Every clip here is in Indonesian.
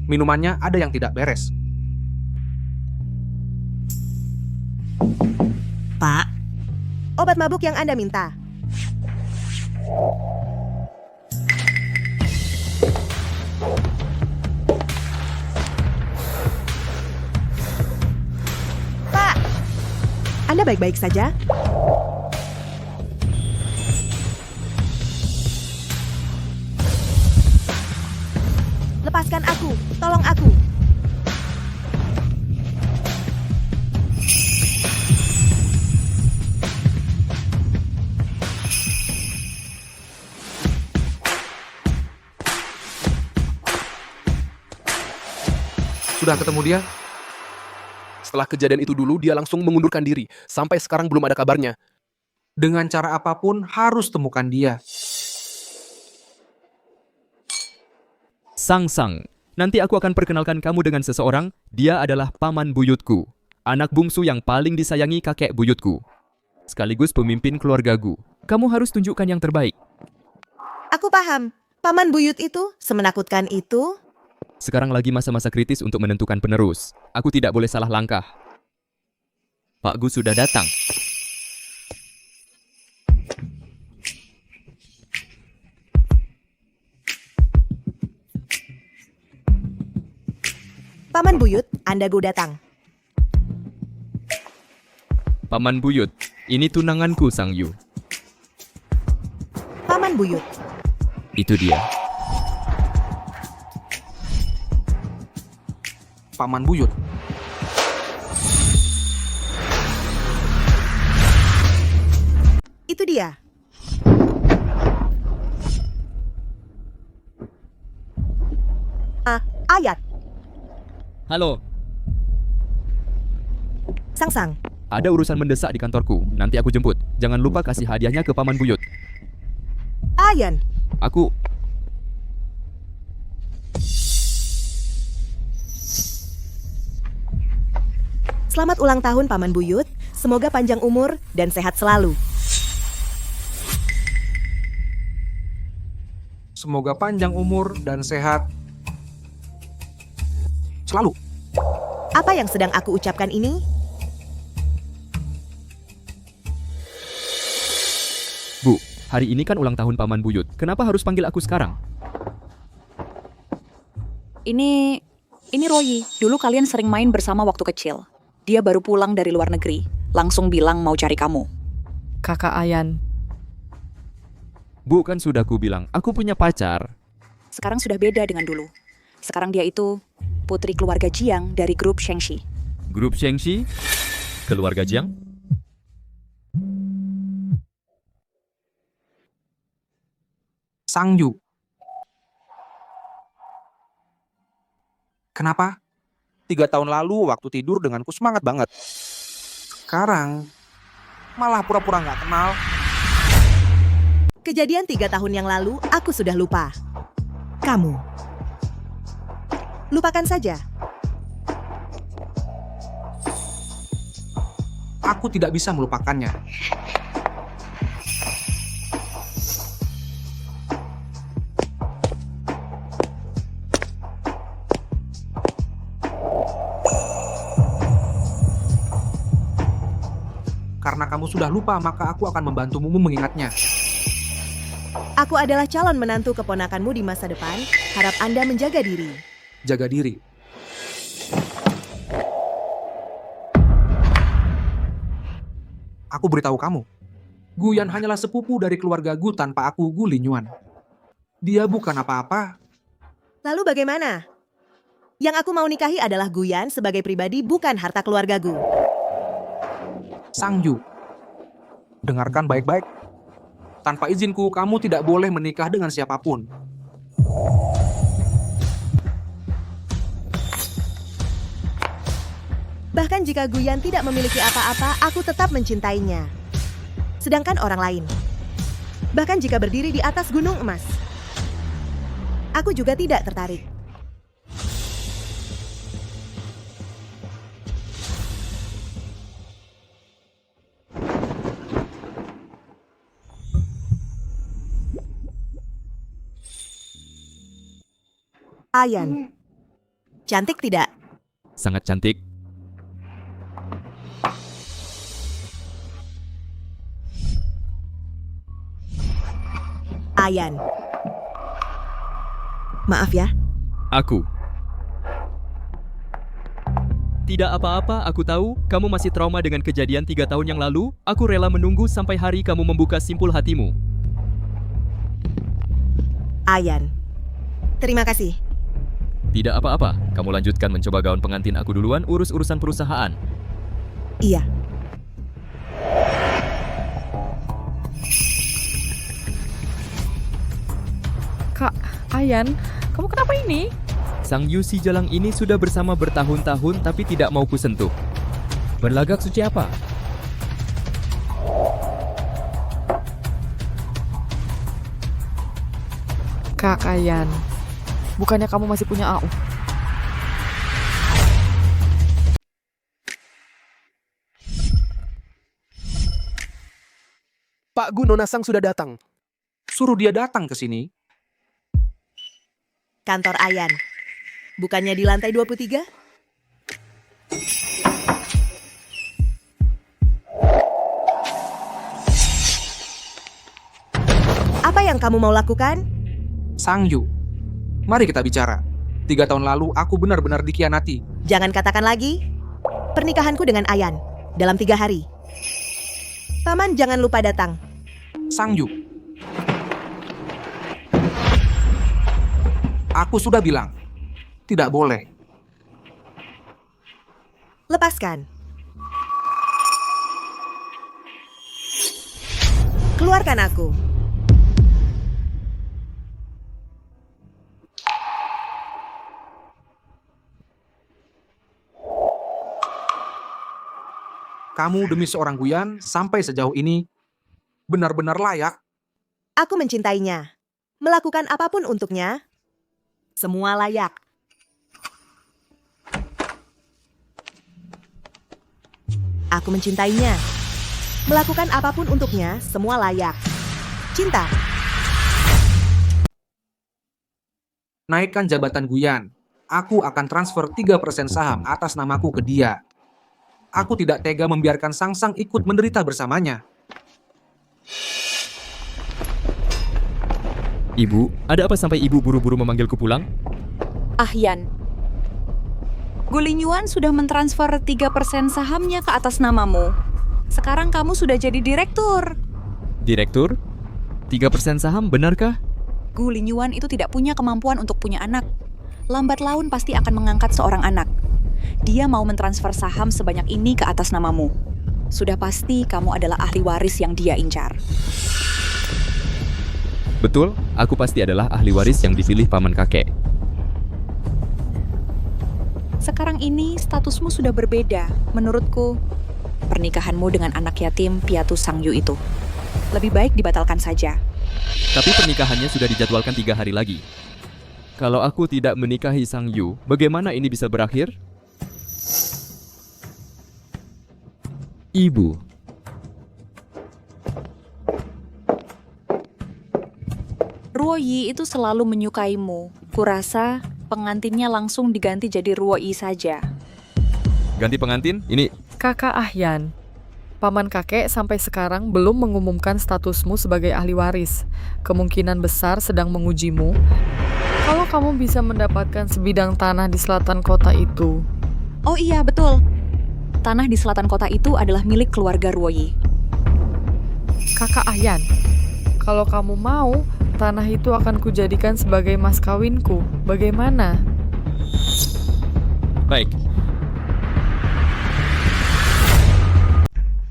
Minumannya ada yang tidak beres. Pak, obat mabuk yang Anda minta. Pak, Anda baik-baik saja? Lepaskan aku, tolong aku. Sudah ketemu dia? Setelah kejadian itu dulu, dia langsung mengundurkan diri. Sampai sekarang belum ada kabarnya. Dengan cara apapun harus temukan dia. Sang-sang, nanti aku akan perkenalkan kamu dengan seseorang. Dia adalah paman buyutku, anak bungsu yang paling disayangi kakek buyutku, sekaligus pemimpin keluargaku. Kamu harus tunjukkan yang terbaik. Aku paham. Paman buyut itu semenakutkan itu. Sekarang lagi masa-masa kritis untuk menentukan penerus. Aku tidak boleh salah langkah. Pak Gu sudah datang. Paman buyut, Anda Gu datang. Paman buyut, ini tunanganku Sang Yu. Paman buyut, Itu dia. Paman buyut. itu dia. Ayat, Halo, Sang-sang. ada urusan mendesak di kantorku. Nanti aku jemput. Jangan lupa kasih hadiahnya ke paman buyut. Ayan, Aku... selamat ulang tahun Paman Buyut. Semoga panjang umur dan sehat selalu. Semoga panjang umur dan sehat selalu. Apa yang sedang aku ucapkan ini? Bu, hari ini kan ulang tahun paman buyut. Kenapa harus panggil aku sekarang? Ini Royi. Dulu kalian sering main bersama waktu kecil. Dia baru pulang dari luar negeri. Langsung bilang mau cari kamu. Kakak Ayan. Bu, kan sudah ku bilang, aku punya pacar. Sekarang sudah beda dengan dulu. Sekarang dia itu putri keluarga Jiang dari grup Shengxi. Grup Shengxi? Keluarga Jiang? Sang Yu. Kenapa? 3 tahun lalu waktu tidur denganku semangat banget. Sekarang malah pura-pura nggak kenal. Kejadian 3 tahun yang lalu, aku sudah lupa. Kamu. Lupakan saja. Aku tidak bisa melupakannya. Karena kamu sudah lupa, maka aku akan membantumu mengingatnya. Aku adalah calon menantu keponakanmu di masa depan. Harap Anda menjaga diri. Jaga diri. Aku beritahu kamu, Guyan hanyalah sepupu dari keluarga Gu tanpa aku Gu Linyuan. Dia bukan apa-apa. Lalu bagaimana? Yang aku mau nikahi adalah Guyan sebagai pribadi, bukan harta keluarga Gu. Sang Yu, dengarkan baik-baik. Tanpa izinku, kamu tidak boleh menikah dengan siapapun. Bahkan jika Guyan tidak memiliki apa-apa, aku tetap mencintainya. Sedangkan orang lain, bahkan jika berdiri di atas gunung emas, aku juga tidak tertarik. Ayan, Cantik tidak? Sangat cantik. Ayan. Maaf ya. Aku. Tidak apa-apa, aku tahu kamu masih trauma dengan kejadian 3 tahun yang lalu. Aku rela menunggu sampai hari kamu membuka simpul hatimu. Ayan. Terima kasih. Tidak apa-apa, kamu lanjutkan mencoba gaun pengantin aku duluan, urus urusan perusahaan. Iya. Kak Ayan, kamu kenapa ini? Sang Yu si Jalang ini sudah bersama bertahun-tahun tapi tidak mau kusentuh. Berlagak suci apa? Kak Ayan, bukannya kamu masih punya AU? Pak Gu, Nona Sang sudah datang. Suruh dia datang ke sini. Kantor Ayan. Bukannya di lantai 23? Apa yang kamu mau lakukan? Sang Yu, mari kita bicara. 3 tahun lalu aku benar-benar dikhianati. Jangan katakan lagi. Pernikahanku dengan Ayan dalam 3 hari. Paman jangan lupa datang. Sang Yu. Aku sudah bilang, tidak boleh. Lepaskan. Keluarkan aku. Kamu demi seorang Guyan sampai sejauh ini benar-benar layak. Aku mencintainya. Melakukan apapun untuknya. Semua layak. Aku mencintainya. Melakukan apapun untuknya, semua layak. Cinta. Naikkan jabatan Guyan. Aku akan transfer 3% saham atas namaku ke dia. Aku tidak tega membiarkan Sang-Sang ikut menderita bersamanya. Ibu, ada apa sampai ibu buru-buru memanggilku pulang? Yan. Guling Yuan sudah mentransfer 3% sahamnya ke atas namamu. Sekarang kamu sudah jadi direktur. Direktur? 3% saham, benarkah? Guling Yuan itu tidak punya kemampuan untuk punya anak. Lambat laun pasti akan mengangkat seorang anak. Dia mau mentransfer saham sebanyak ini ke atas namamu. Sudah pasti kamu adalah ahli waris yang dia incar. Betul, aku pasti adalah ahli waris yang dipilih paman kakek. Sekarang ini statusmu sudah berbeda. Menurutku, pernikahanmu dengan anak yatim piatu Sang Yu itu lebih baik dibatalkan saja. Tapi pernikahannya sudah dijadwalkan 3 hari lagi. Kalau aku tidak menikahi Sang Yu, bagaimana ini bisa berakhir? Ibu. Ruoyi itu selalu menyukaimu. Kurasa pengantinnya langsung diganti jadi Ruoyi saja. Ganti pengantin? Ini Kakak Ahyan, paman kakek sampai sekarang belum mengumumkan statusmu sebagai ahli waris. Kemungkinan besar sedang mengujimu. Kalau kamu bisa mendapatkan sebidang tanah di selatan kota itu. Oh iya, betul. Tanah di selatan kota itu adalah milik keluarga Ruoyi. Kakak Ahyan, kalau kamu mau, tanah itu akan kujadikan sebagai mas kawinku. Bagaimana? baik.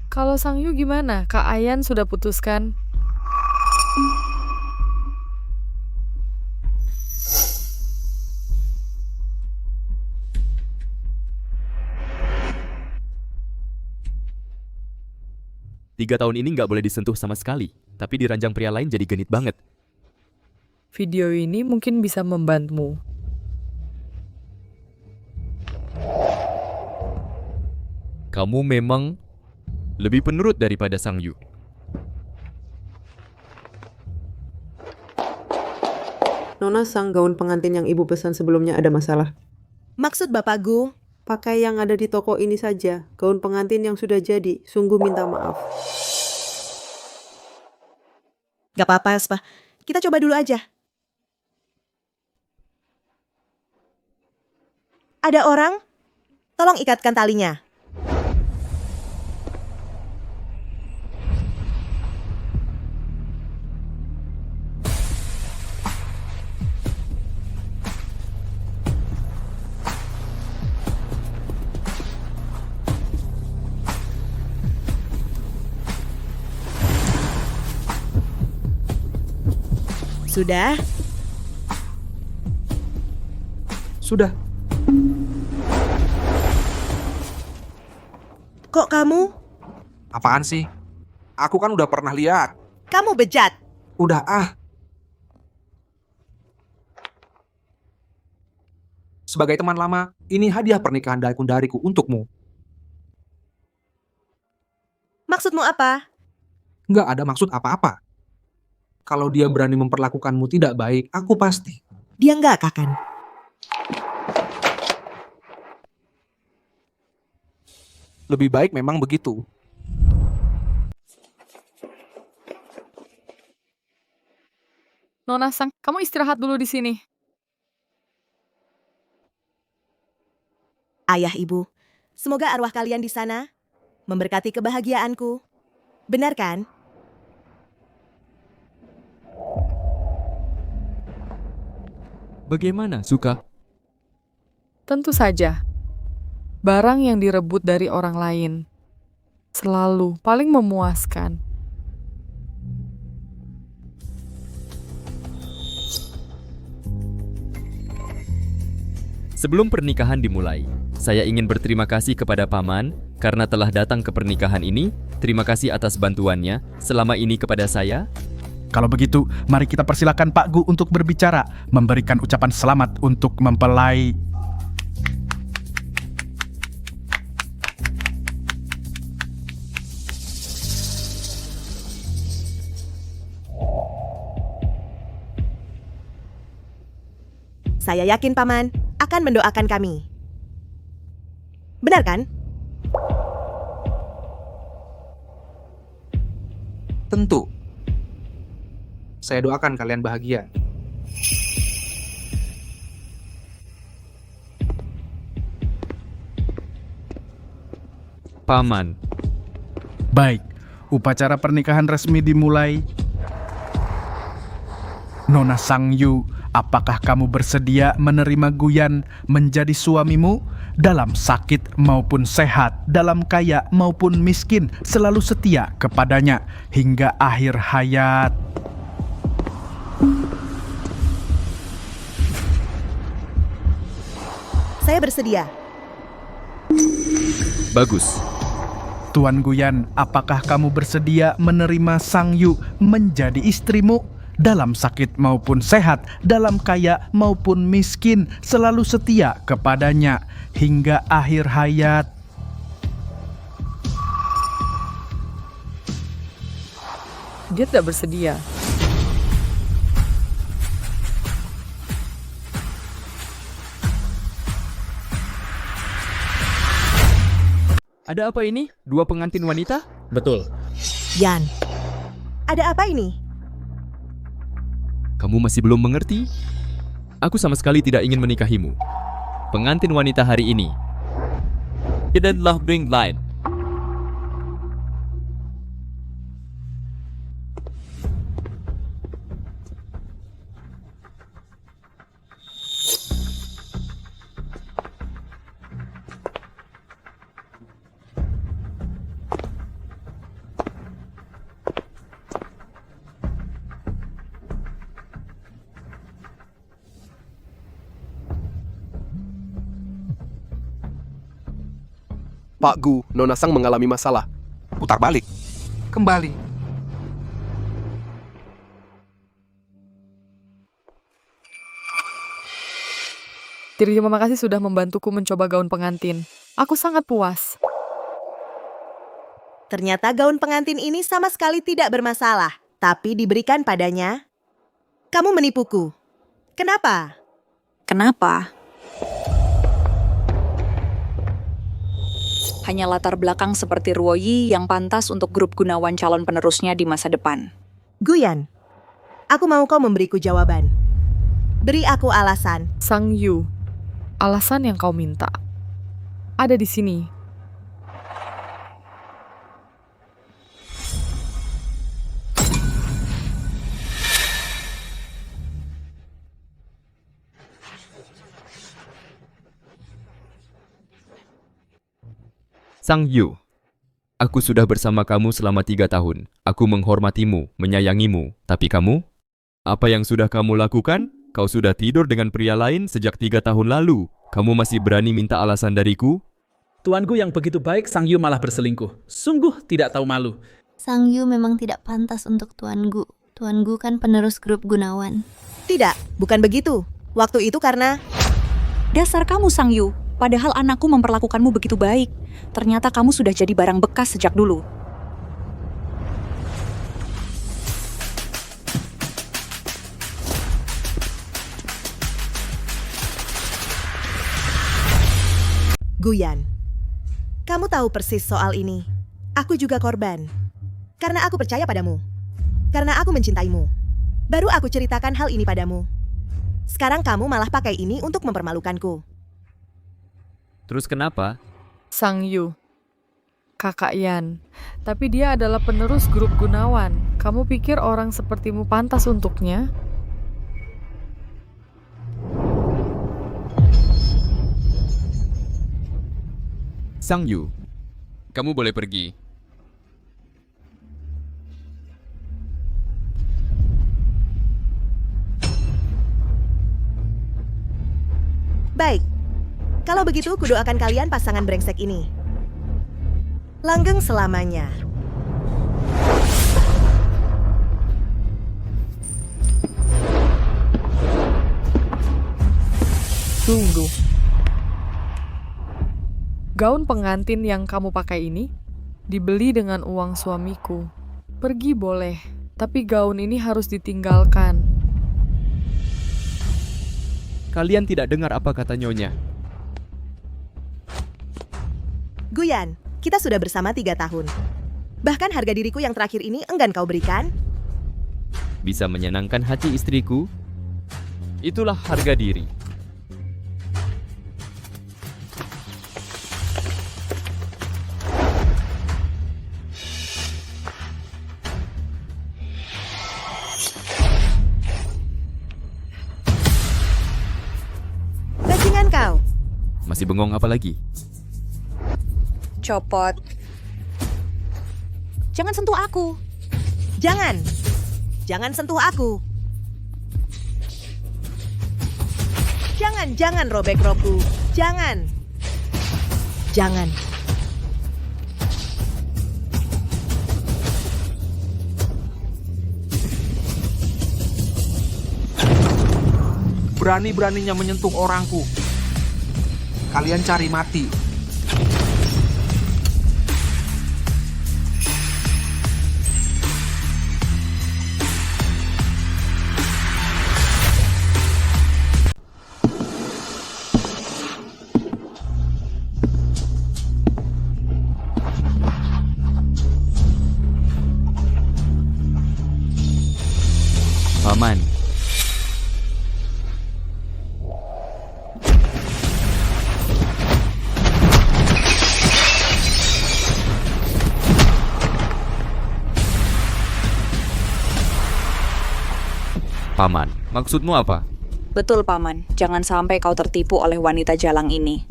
Kalau Sang Yu gimana? Kak Ayan sudah putuskan. Tiga tahun ini nggak boleh disentuh sama sekali. Tapi di ranjang pria lain jadi genit banget. Video ini mungkin bisa membantumu. Kamu memang lebih penurut daripada Sang Yu. Nona Sang, gaun pengantin yang ibu pesan sebelumnya ada masalah. Maksud Bapak Gu, Pakai yang ada di toko ini saja. Gaun pengantin yang sudah jadi. Sungguh minta maaf. gak apa-apa, Spa. Kita coba dulu aja. Ada orang? Tolong ikatkan talinya. Sudah? Sudah. Kok kamu? Apaan sih? Aku kan udah pernah lihat. Kamu bejat. Udah Sebagai teman lama, ini hadiah pernikahan dariku untukmu. Maksudmu apa? Nggak ada maksud apa-apa. Kalau dia berani memperlakukanmu tidak baik, aku pasti. Dia nggak akan. Lebih baik memang begitu. Nona Sang, kamu istirahat dulu di sini. Ayah ibu, semoga arwah kalian di sana memberkati kebahagiaanku. Benar kan? Bagaimana, Suka? Tentu saja. Barang yang direbut dari orang lain selalu paling memuaskan. Sebelum pernikahan dimulai, saya ingin berterima kasih kepada Paman karena telah datang ke pernikahan ini. Terima kasih atas bantuannya selama ini kepada saya. Kalau begitu, mari kita persilakan Pak Gu untuk berbicara, memberikan ucapan selamat untuk mempelai. Saya yakin Paman akan mendoakan kami. Benar kan? Tentu. Saya doakan kalian bahagia. Paman, Baik, upacara pernikahan resmi dimulai. Nona Sangyu, apakah kamu bersedia menerima Guyan menjadi suamimu? Dalam sakit maupun sehat, dalam kaya maupun miskin, selalu setia kepadanya hingga akhir hayat. Saya bersedia. bagus. Tuan Guyan, apakah kamu bersedia menerima Sangyu menjadi istrimu? Dalam sakit maupun sehat, dalam kaya maupun miskin, selalu setia kepadanya hingga akhir hayat. Dia tidak bersedia. Ada apa ini? Dua pengantin wanita? Betul. Yan, ada apa ini? Kamu masih belum mengerti? Aku sama sekali tidak ingin menikahimu. Pengantin wanita hari ini. Tidaklah bring light. Pak Gu, Nona Sang mengalami masalah. Putar balik. Kembali. Terima kasih sudah membantuku mencoba gaun pengantin. Aku sangat puas. Ternyata gaun pengantin ini sama sekali tidak bermasalah, tapi diberikan padanya. Kamu menipuku. Kenapa? Kenapa? Hanya latar belakang seperti Ruoyi yang pantas untuk grup Gunawan calon penerusnya di masa depan. Guyan, aku mau kau memberiku jawaban. Beri aku alasan. Sang Yu, alasan yang kau minta ada di sini. Sang Yu, aku sudah bersama kamu selama 3 tahun. Aku menghormatimu, menyayangimu. Tapi kamu? Apa yang sudah kamu lakukan? Kau sudah tidur dengan pria lain sejak 3 tahun lalu. Kamu masih berani minta alasan dariku? Tuanku yang begitu baik, Sang Yu malah berselingkuh. Sungguh tidak tahu malu. Sang Yu memang tidak pantas untuk Tuan Gu. Tuan Gu kan penerus grup Gunawan. Tidak, bukan begitu. Waktu itu karena... Dasar kamu, Sang Yu. Padahal anakku memperlakukanmu begitu baik. Ternyata kamu sudah jadi barang bekas sejak dulu. Guyan, kamu tahu persis soal ini. Aku juga korban. Karena aku percaya padamu. Karena aku mencintaimu. Baru aku ceritakan hal ini padamu. Sekarang kamu malah pakai ini untuk mempermalukanku. Terus kenapa? Sang Yu, kakak Yan, tapi dia adalah penerus grup Gunawan. Kamu pikir orang sepertimu pantas untuknya? Sang Yu, kamu boleh pergi. Baik. Kalau begitu, kudoakan kalian pasangan brengsek ini langgeng selamanya. Tunggu. Gaun pengantin yang kamu pakai ini dibeli dengan uang suamiku. Pergi boleh, tapi gaun ini harus ditinggalkan. Kalian tidak dengar apa kata Nyonya. Guyan, kita sudah bersama 3 tahun. Bahkan harga diriku yang terakhir ini enggan kau berikan. Bisa menyenangkan hati istriku? Itulah harga diri. Bajingan kau. Masih bengong apa lagi? Copot. Jangan sentuh aku. Jangan. Jangan sentuh aku. Jangan robek rokku. Jangan. Jangan. Berani-beraninya menyentuh orangku. Kalian cari mati. Paman, Paman, maksudmu apa? Betul, Paman. Jangan sampai kau tertipu oleh wanita jalang ini.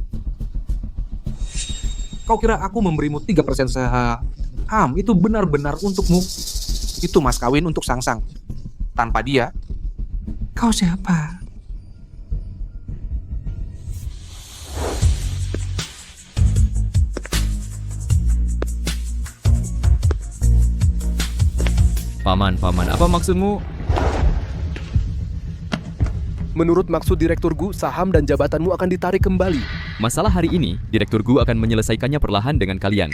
Kau kira aku memberimu 3% saham? Itu benar-benar untukmu. Itu mas kawin untuk Sangsang. Tanpa dia, kau siapa? Paman, apa maksudmu? Menurut maksud Direktur Gu, saham dan jabatanmu akan ditarik kembali. Masalah hari ini, Direktur Gu akan menyelesaikannya perlahan dengan kalian.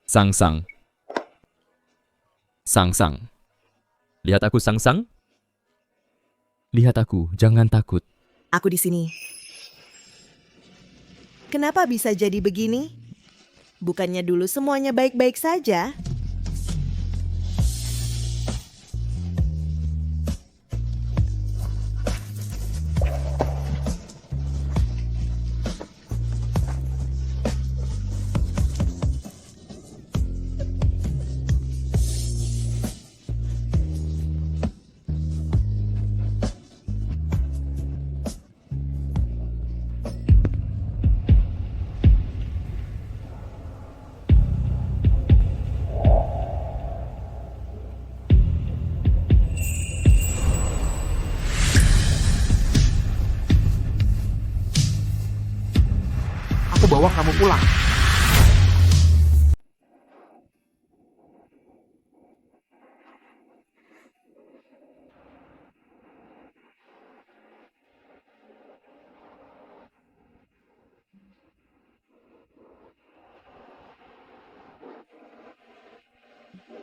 Sangsang. Sang-sang. Lihat aku, Sang-sang. Lihat aku, jangan takut. Aku di sini. Kenapa bisa jadi begini? Bukannya dulu semuanya baik-baik saja? Aku bawa kamu pulang.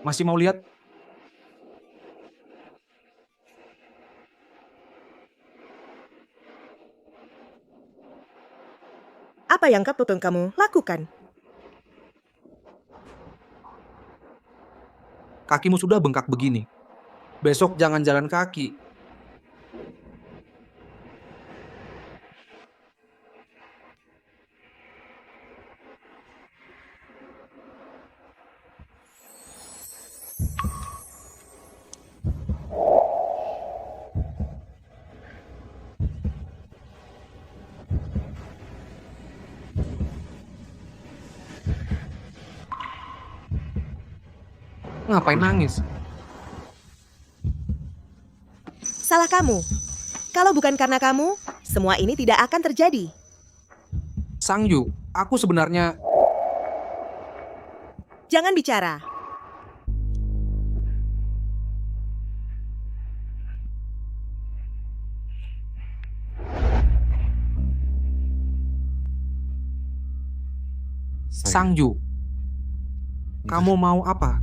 Masih mau lihat? Apa yang kapten kamu lakukan? Kakimu sudah bengkak begini. Besok jangan jalan kaki. Ngapain nangis? Salah kamu. Kalau bukan karena kamu, semua ini tidak akan terjadi. Sangyu, aku sebenarnya... Jangan bicara. Sangyu, kamu mau apa?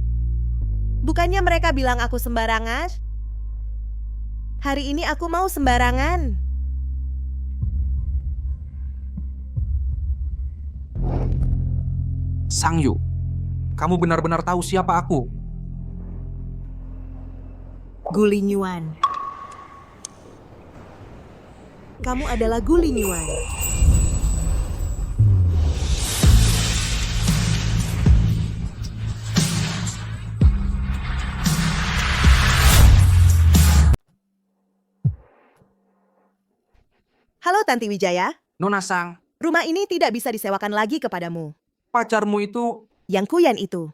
Bukannya mereka bilang aku sembarangan? Hari ini aku mau sembarangan. Sangyu, kamu benar-benar tahu siapa aku? Gulinyuan. Kamu adalah Gulinyuan. Halo Tanti Wijaya, Nona Sang, rumah ini tidak bisa disewakan lagi kepadamu. pacarmu itu... Yang Kuyan itu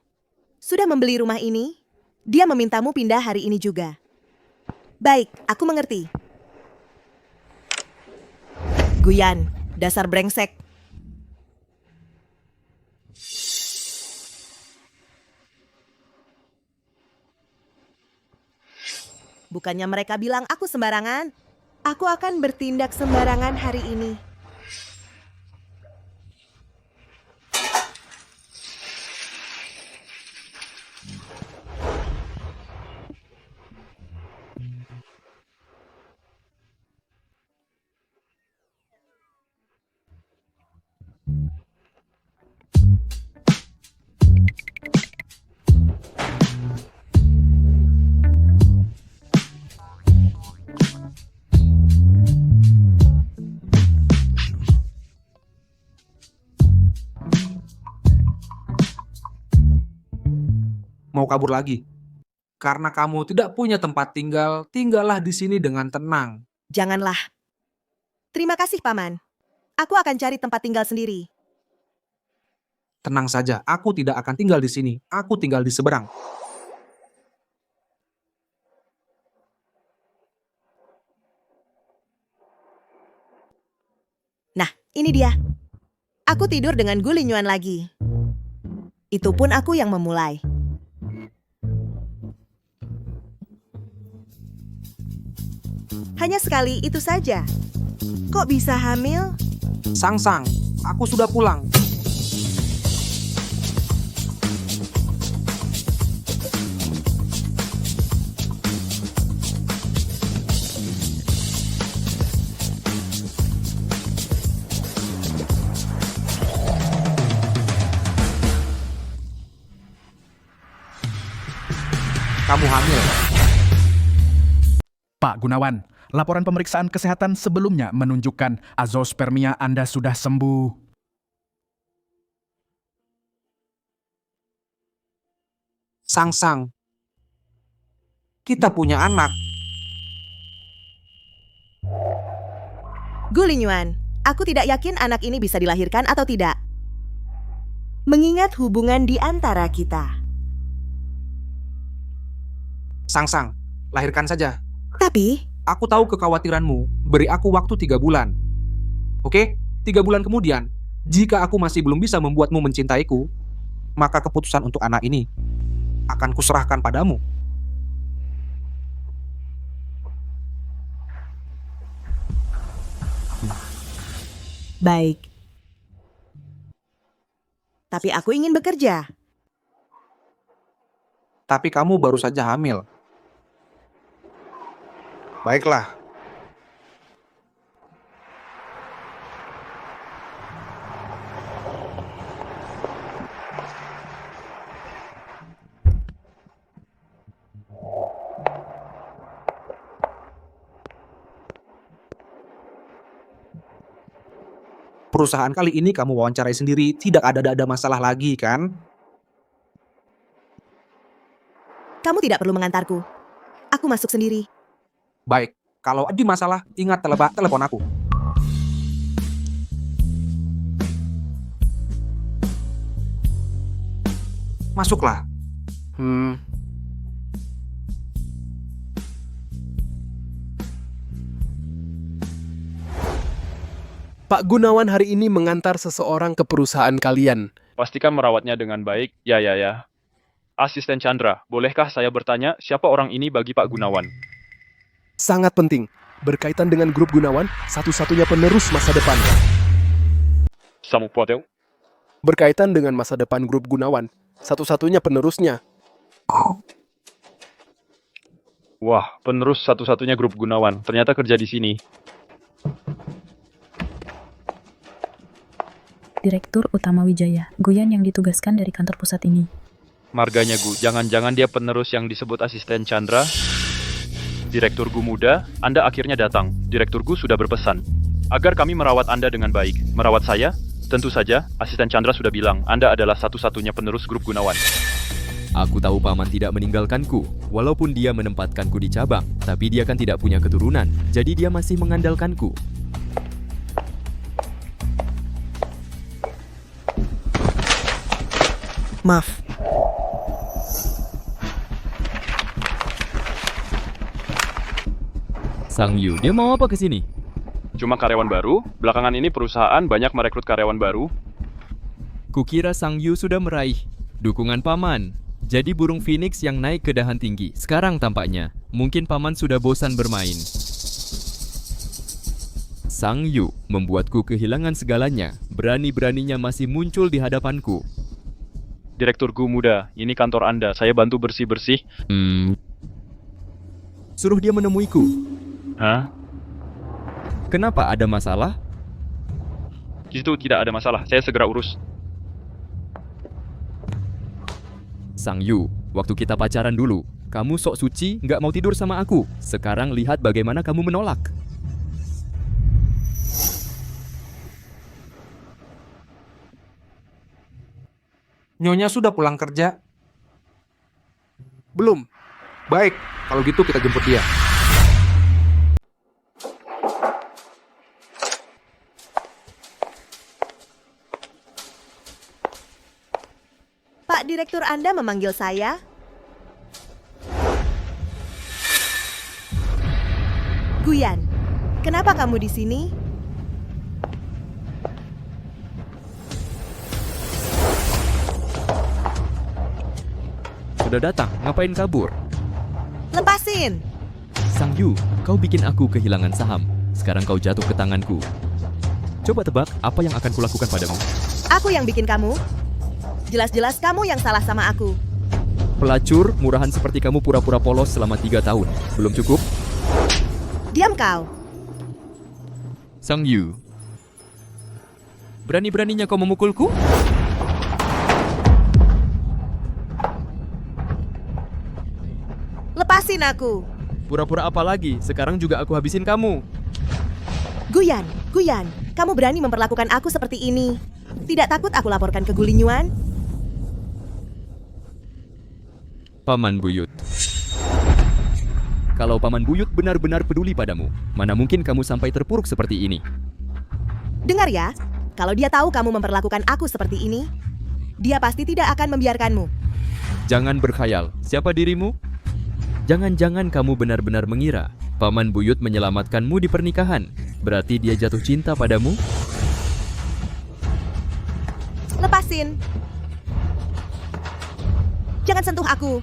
sudah membeli rumah ini. Dia memintamu pindah hari ini juga. Baik, aku mengerti. Guyan, dasar brengsek. Bukannya mereka bilang aku sembarangan. Aku akan bertindak sembarangan hari ini. Mau kabur lagi? Karena kamu tidak punya tempat tinggal, tinggallah di sini dengan tenang. Janganlah. Terima kasih, Paman. Aku akan cari tempat tinggal sendiri. Tenang saja, aku tidak akan tinggal di sini. Aku tinggal di seberang. Nah, ini dia. Aku tidur dengan Gulinyuan lagi. Itu pun aku yang memulai. Hanya sekali itu saja. Kok bisa hamil? Sang-sang, aku sudah pulang. kamu hamil. Pak Gunawan, laporan pemeriksaan kesehatan sebelumnya menunjukkan azoospermia Anda sudah sembuh. Sang-sang, kita punya anak. Gu Lingyuan, aku tidak yakin anak ini bisa dilahirkan atau tidak. Mengingat hubungan di antara kita. Sang-sang, lahirkan saja. Tapi, Aku tahu kekhawatiranmu, beri aku waktu 3 bulan. Oke? 3 bulan kemudian, jika aku masih belum bisa membuatmu mencintaiku, maka keputusan untuk anak ini akan kuserahkan padamu. baik. Tapi aku ingin bekerja. Tapi kamu baru saja hamil. Baiklah. Perusahaan kali ini kamu wawancarai sendiri, tidak ada masalah lagi, kan? Kamu tidak perlu mengantarku. Aku masuk sendiri. Baik, kalau ada masalah, ingat telepon aku. Masuklah. Pak Gunawan hari ini mengantar seseorang ke perusahaan kalian. Pastikan merawatnya dengan baik. Ya. Asisten Chandra, bolehkah saya bertanya siapa orang ini bagi Pak Gunawan? Sangat penting. Berkaitan dengan grup Gunawan, satu-satunya penerus masa depan. Samu Poteo? Berkaitan dengan masa depan grup Gunawan, satu-satunya penerusnya. Wah, penerus satu-satunya grup Gunawan. Ternyata kerja di sini. Direktur Utama Wijaya, Guyan yang ditugaskan dari kantor pusat ini. Marganya Gu, jangan-jangan dia penerus yang disebut asisten Chandra? Direktur Gu muda, Anda akhirnya datang. Direktur Gu sudah berpesan agar kami merawat Anda dengan baik. Merawat saya? Tentu saja, asisten Chandra sudah bilang Anda adalah satu-satunya penerus grup Gunawan. Aku tahu paman tidak meninggalkanku, walaupun dia menempatkanku di cabang, tapi dia kan tidak punya keturunan, jadi dia masih mengandalkanku. Maaf. Sang Yu, dia mau apa ke sini? Cuma karyawan baru, belakangan ini perusahaan banyak merekrut karyawan baru. Kukira Sang Yu sudah meraih dukungan paman. Jadi burung phoenix yang naik ke dahan tinggi. Sekarang tampaknya, mungkin paman sudah bosan bermain. Sang Yu membuatku kehilangan segalanya. Berani-beraninya masih muncul di hadapanku. Direktur Gu muda, ini kantor Anda. Saya bantu bersih-bersih. Suruh dia menemuiku. Hah? Kenapa, ada masalah? Itu tidak ada masalah. Saya segera urus. Sang Yu, waktu kita pacaran dulu, kamu sok suci nggak mau tidur sama aku. Sekarang lihat bagaimana kamu menolak. Nyonya sudah pulang kerja? Belum. Baik, kalau gitu kita jemput dia. Pak Direktur Anda memanggil saya? Guyan, kenapa kamu di sini? Sudah datang, ngapain kabur? Lepasin! Sang Yu, kau bikin aku kehilangan saham. Sekarang kau jatuh ke tanganku. Coba tebak apa yang akan kulakukan padamu. Aku yang bikin kamu? Jelas-jelas kamu yang salah sama aku. Pelacur, murahan seperti kamu pura-pura polos selama 3 tahun. Belum cukup? Diam kau. Sang Yu, berani-beraninya kau memukulku? Lepasin aku. Pura-pura apa lagi? Sekarang juga aku habisin kamu. Guyan, kamu berani memperlakukan aku seperti ini. Tidak takut aku laporkan ke Gulinyuan? Paman Buyut. Kalau Paman Buyut benar-benar peduli padamu, mana mungkin kamu sampai terpuruk seperti ini? Dengar ya, kalau dia tahu kamu memperlakukan aku seperti ini, dia pasti tidak akan membiarkanmu. Jangan berkhayal, siapa dirimu? Jangan-jangan kamu benar-benar mengira Paman Buyut menyelamatkanmu di pernikahan. Berarti dia jatuh cinta padamu? Lepasin. Jangan sentuh aku.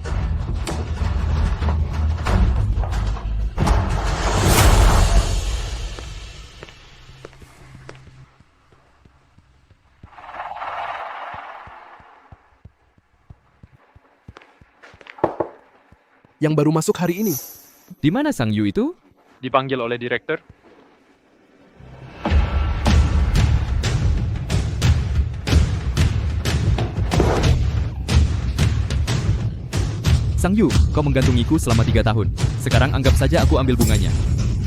Yang baru masuk hari ini. Di mana Sang Yu itu? Dipanggil oleh direktur. Sang Yu, kau menggantungiku selama 3 tahun. Sekarang anggap saja aku ambil bunganya.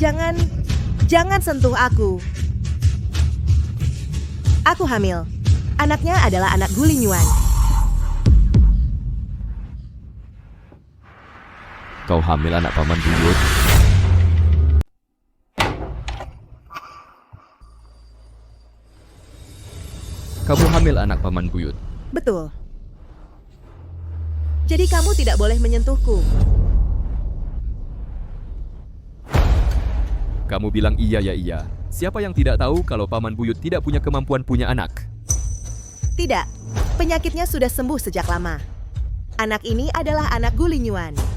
Jangan sentuh aku. Aku hamil. Anaknya adalah anak Gulinyuan. Kau hamil anak Paman Buyut? Kamu hamil anak Paman Buyut? Betul. Jadi kamu tidak boleh menyentuhku. Kamu bilang iya ya iya. Siapa yang tidak tahu kalau Paman Buyut tidak punya kemampuan punya anak? Tidak, penyakitnya sudah sembuh sejak lama. Anak ini adalah anak Gulinyuan.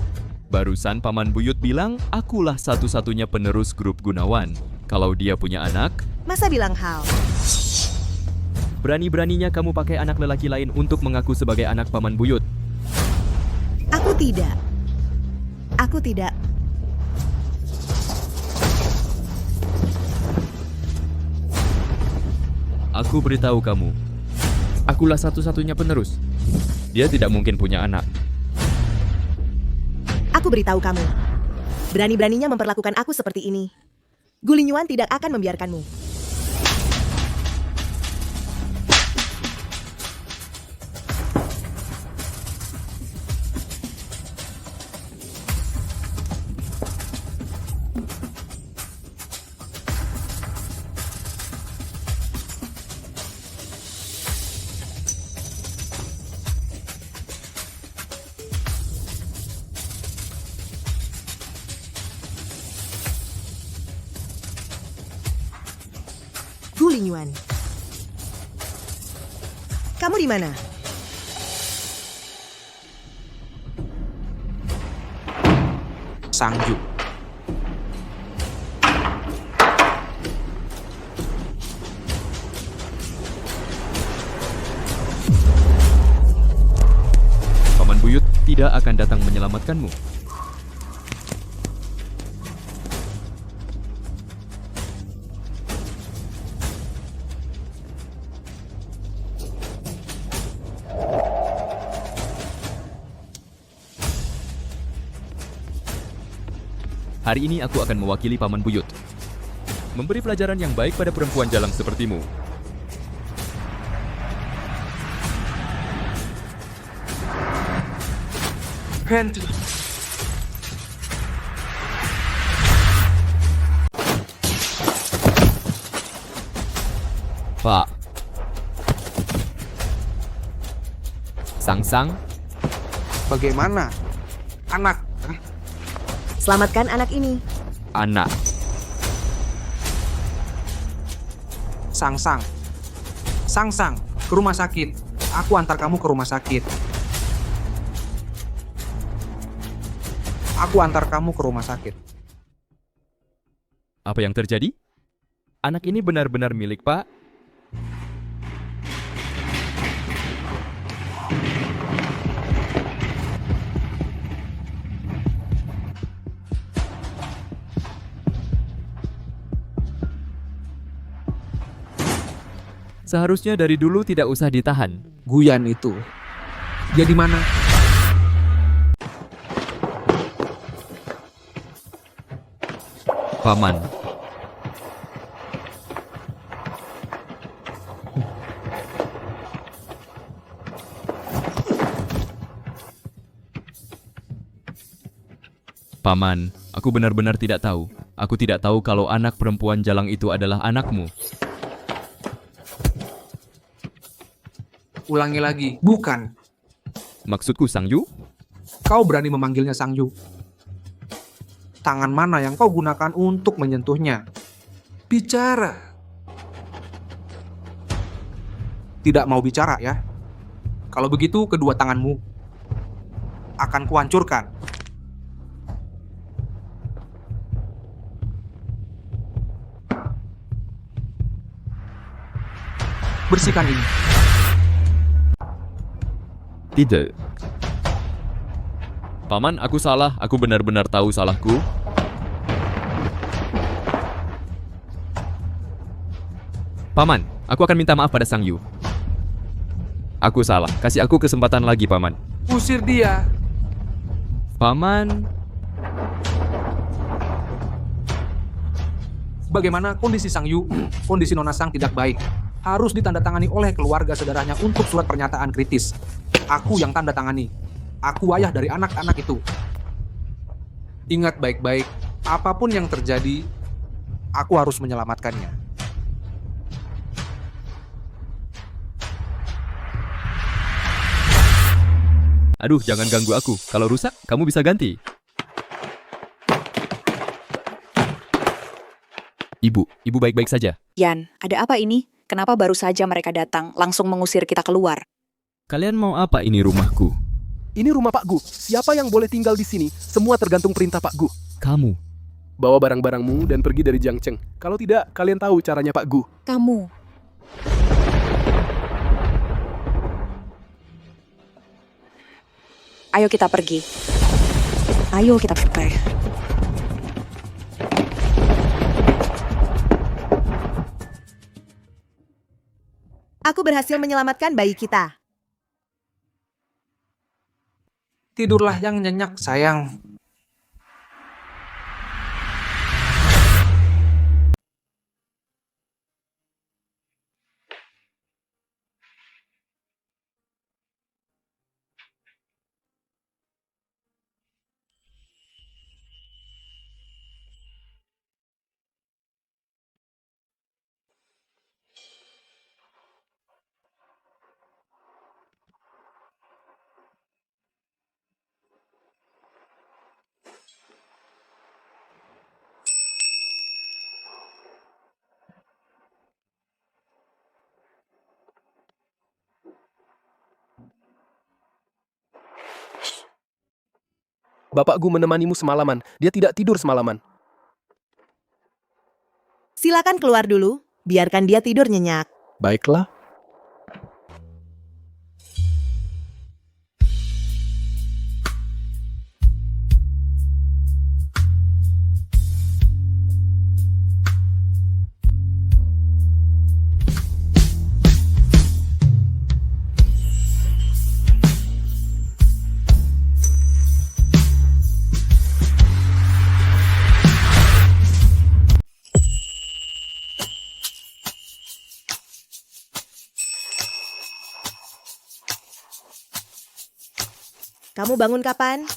Barusan Paman Buyut bilang, akulah satu-satunya penerus grup Gunawan. Kalau dia punya anak, Masa bilang hal? berani-beraninya kamu pakai anak lelaki lain untuk mengaku sebagai anak Paman Buyut. Aku tidak. Aku tidak. Aku beritahu kamu, akulah satu-satunya penerus. Dia tidak mungkin punya anak. Aku beritahu kamu. Berani-beraninya memperlakukan aku seperti ini. Gulinyuan tidak akan membiarkanmu. Gulinyuan. Kamu di mana? Sang Yu. Paman Buyut tidak akan datang menyelamatkanmu. Hari ini aku akan mewakili Paman Buyut. Memberi pelajaran yang baik pada perempuan jalang sepertimu. Henry. Pak. Sang-sang. Bagaimana? Anak. Selamatkan anak ini. Anak. Sang-sang. Sang-sang. Ke rumah sakit. Aku antar kamu ke rumah sakit. Aku antar kamu ke rumah sakit. Apa yang terjadi? Anak ini benar-benar milik Pak. Seharusnya dari dulu tidak usah ditahan. Guyan itu. Dia di mana? Paman. Paman, aku benar-benar tidak tahu. Aku tidak tahu kalau anak perempuan Jalang itu adalah anakmu. Ulangi lagi, bukan. Maksudku Sangyu? Kau berani memanggilnya Sangyu. Tangan mana yang kau gunakan untuk menyentuhnya? Bicara. Tidak mau bicara ya? Kalau begitu kedua tanganmu akan kuhancurkan. Bersihkan ini. Tidak. Paman, aku salah. Aku benar-benar tahu salahku. Paman, aku akan minta maaf pada Sangyu. Aku salah. Kasih aku kesempatan lagi, Paman. Usir dia. Paman, Bagaimana kondisi Sangyu? Kondisi Nona Sang tidak baik. Harus ditandatangani oleh keluarga saudaranya untuk surat pernyataan kritis. Aku yang tanda tangani. Aku ayah dari anak-anak itu. Ingat baik-baik, apapun yang terjadi, aku harus menyelamatkannya. aduh jangan ganggu aku. Kalau rusak, kamu bisa ganti. Ibu baik-baik saja. Yan, ada apa ini? Kenapa baru saja mereka datang, langsung mengusir kita keluar? Kalian mau apa ini rumahku? Ini rumah Pak Gu. Siapa yang boleh tinggal di sini? Semua tergantung perintah Pak Gu. Kamu. Bawa barang-barangmu dan pergi dari Jiangcheng. Kalau tidak, kalian tahu caranya Pak Gu. Kamu. Ayo kita pergi. Ayo kita pergi. Aku berhasil menyelamatkan bayi kita. Tidurlah yang nyenyak, sayang. Bapak Gu menemanimu semalaman. Dia tidak tidur semalaman. Silakan keluar dulu, biarkan dia tidur nyenyak. Baiklah. Kamu bangun kapan?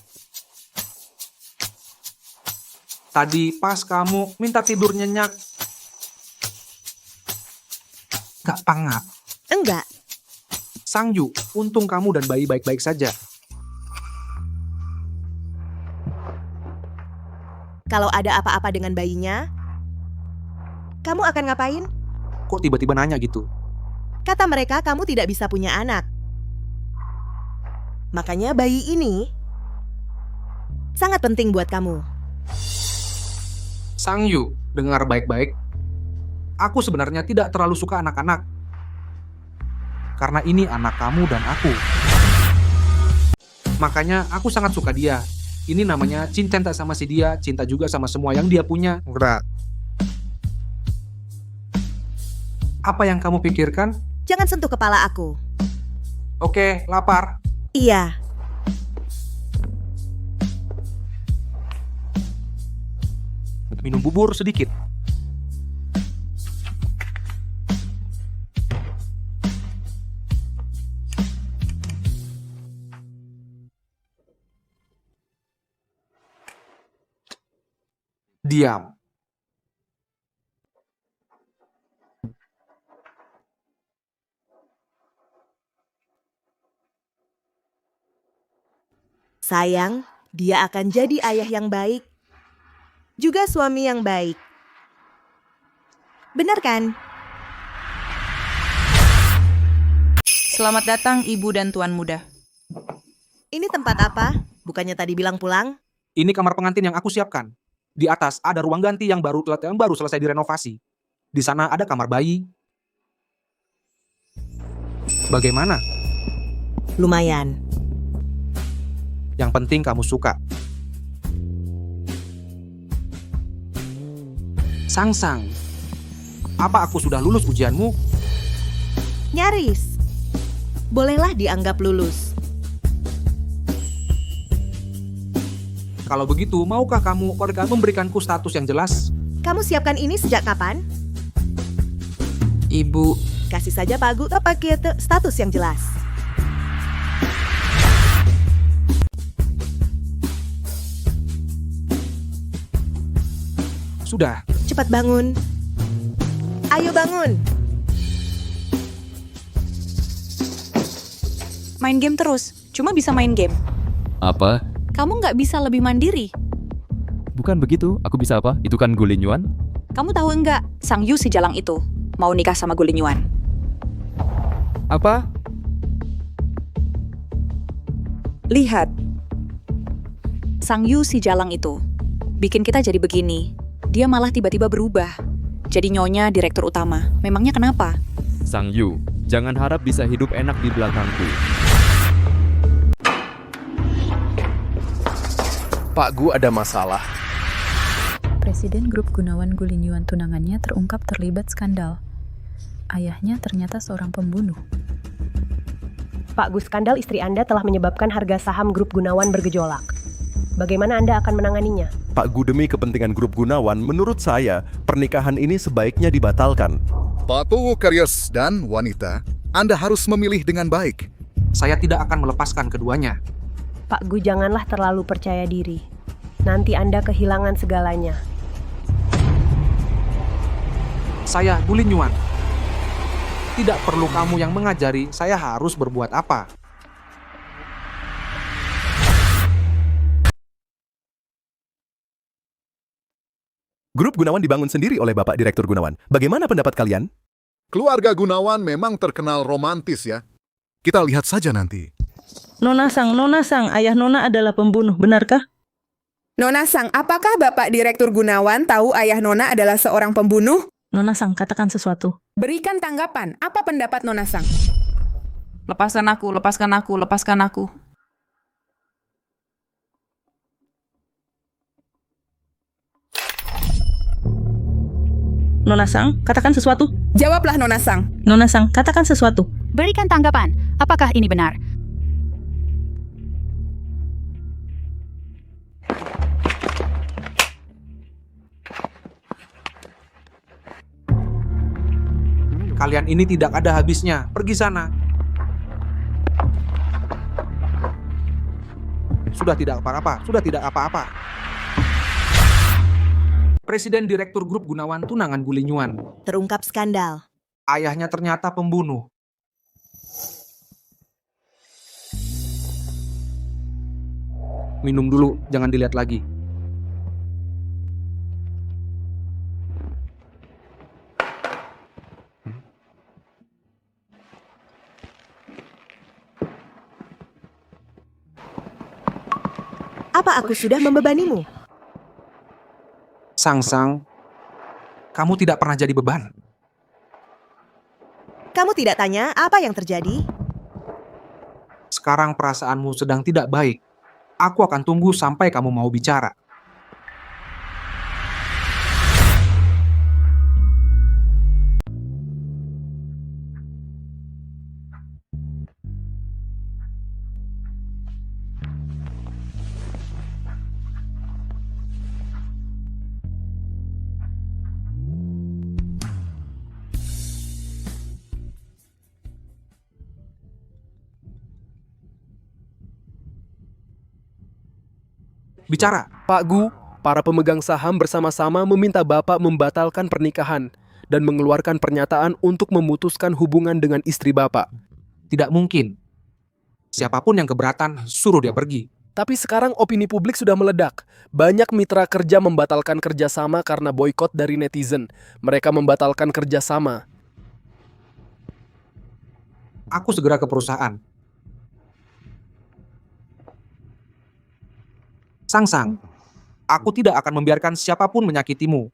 Tadi pas kamu minta tidur nyenyak. Gak pangap. Enggak. Sangyu, untung kamu dan bayi baik-baik saja. Kalau ada apa-apa dengan bayinya, kamu akan ngapain? Kok tiba-tiba nanya gitu? Kata mereka kamu tidak bisa punya anak. Makanya bayi ini sangat penting buat kamu. Sangyu, dengar baik-baik. Aku sebenarnya tidak terlalu suka anak-anak. Karena ini anak kamu dan aku. Makanya aku sangat suka dia. Ini namanya cinta sama si dia, cinta juga sama semua yang dia punya. Apa yang kamu pikirkan? Jangan sentuh kepala aku. Oke, lapar. Iya. Minum bubur sedikit. Diam. Sayang, dia akan jadi ayah yang baik, juga suami yang baik. Benar kan? Selamat datang Ibu dan Tuan Muda. Ini tempat apa? Bukannya tadi bilang pulang? Ini kamar pengantin yang aku siapkan. Di atas ada ruang ganti yang baru selesai direnovasi. Di sana ada kamar bayi. Bagaimana? Lumayan. Yang penting kamu suka. Sang-sang, apa aku sudah lulus ujianmu? Nyaris. Bolehlah dianggap lulus. Kalau begitu, maukah kamu memberikanku status yang jelas? Kamu siapkan ini sejak kapan? Ibu, Kasih saja Pak Gu pakai status yang jelas. Sudah. Cepat bangun. Ayo bangun. main game terus. Cuma bisa main game. Apa? Kamu nggak bisa lebih mandiri. Bukan begitu, aku bisa apa? Itu kan Gu Linyuan. Kamu tahu enggak, Sang Yu si Jalang itu mau nikah sama Gu Linyuan. Apa? Lihat. Sang Yu si Jalang itu bikin kita jadi begini. Dia malah tiba-tiba berubah. Jadi nyonya direktur utama. Memangnya kenapa? Sang Yu, jangan harap bisa hidup enak di belakangku. Pak Gu ada masalah. Presiden grup Gunawan Gu Linyuan tunangannya terungkap terlibat skandal. Ayahnya ternyata seorang pembunuh. Pak Gu, skandal istri Anda telah menyebabkan harga saham grup Gunawan bergejolak. Bagaimana Anda akan menanganinya? Pak Gu, demi kepentingan grup Gunawan, menurut saya pernikahan ini sebaiknya dibatalkan. Pak Karyas dan wanita, Anda harus memilih dengan baik. Saya tidak akan melepaskan keduanya. Pak Gu, janganlah terlalu percaya diri. Nanti Anda kehilangan segalanya. Saya Gu Linyuan. Tidak perlu kamu yang mengajari saya harus berbuat apa. Grup Gunawan dibangun sendiri oleh Bapak Direktur Gunawan. Bagaimana pendapat kalian? Keluarga Gunawan memang terkenal romantis ya. Kita lihat saja nanti. Nona Sang, ayah Nona adalah pembunuh, benarkah? Nona Sang, apakah Bapak Direktur Gunawan tahu ayah Nona adalah seorang pembunuh? Nona Sang, katakan sesuatu. Berikan tanggapan. Apa pendapat Nona Sang? Lepaskan aku, lepaskan aku, lepaskan aku. Nona Sang, katakan sesuatu. Jawablah Nona Sang. Nona Sang, katakan sesuatu. Berikan tanggapan. Apakah ini benar? Kalian ini tidak ada habisnya. Pergi sana. Sudah tidak apa-apa. Sudah tidak apa-apa. Presiden Direktur Grup Gunawan tunangan Gu Linyuan. Terungkap skandal. Ayahnya ternyata pembunuh. Minum dulu, jangan dilihat lagi. Apa aku sudah membebanimu? Sang-sang, kamu tidak pernah jadi beban. Kamu tidak tanya apa yang terjadi? Sekarang perasaanmu sedang tidak baik. Aku akan tunggu sampai kamu mau bicara. Bicara. Pak Gu, para pemegang saham bersama-sama meminta Bapak membatalkan pernikahan dan mengeluarkan pernyataan untuk memutuskan hubungan dengan istri Bapak. Tidak mungkin. Siapapun yang keberatan, suruh dia pergi. Tapi sekarang opini publik sudah meledak. Banyak mitra kerja membatalkan kerjasama karena boykot dari netizen. Mereka membatalkan kerjasama. Aku segera ke perusahaan. Sang-sang, aku tidak akan membiarkan siapapun menyakitimu.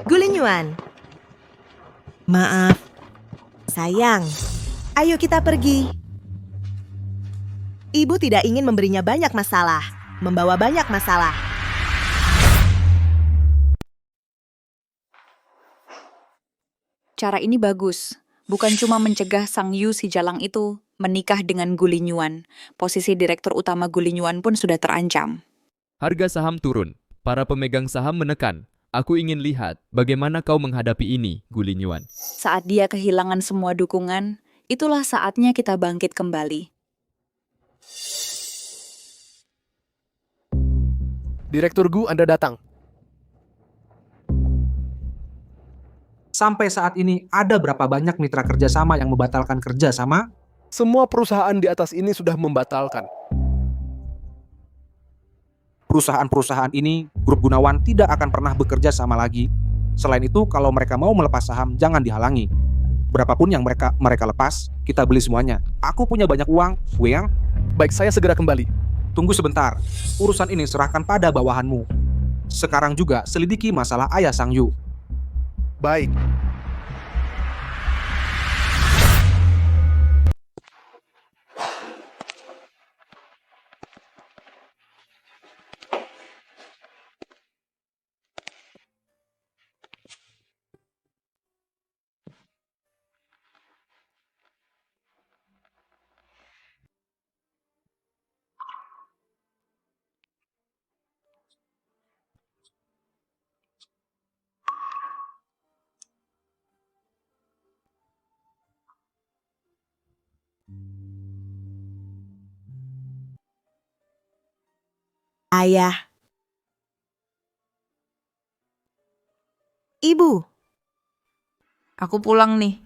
Gulinyuan. Maaf. Sayang. Ayo kita pergi. Ibu tidak ingin memberinya banyak masalah. Membawa banyak masalah. Cara ini bagus. Bukan cuma mencegah Sang Yu si jalang itu menikah dengan Gulinyuan. Posisi direktur utama Gulinyuan pun sudah terancam. Harga saham turun. Para pemegang saham menekan. Aku ingin lihat bagaimana kau menghadapi ini, Gulinyuan. Saat dia kehilangan semua dukungan, itulah saatnya kita bangkit kembali. Direktur Gu, Anda datang. Sampai saat ini, ada berapa banyak mitra kerjasama yang membatalkan kerjasama? Semua perusahaan di atas ini sudah membatalkan. Perusahaan-perusahaan ini, Grup Gunawan tidak akan pernah bekerja sama lagi. Selain itu, kalau mereka mau melepas saham, jangan dihalangi. Berapapun yang mereka lepas, kita beli semuanya. Aku punya banyak uang, Weyang. Baik, saya segera kembali. Tunggu sebentar. Urusan ini serahkan pada bawahanmu. Sekarang juga selidiki masalah ayah Sang Yu. Baik. Ayah. Ibu. Aku pulang nih.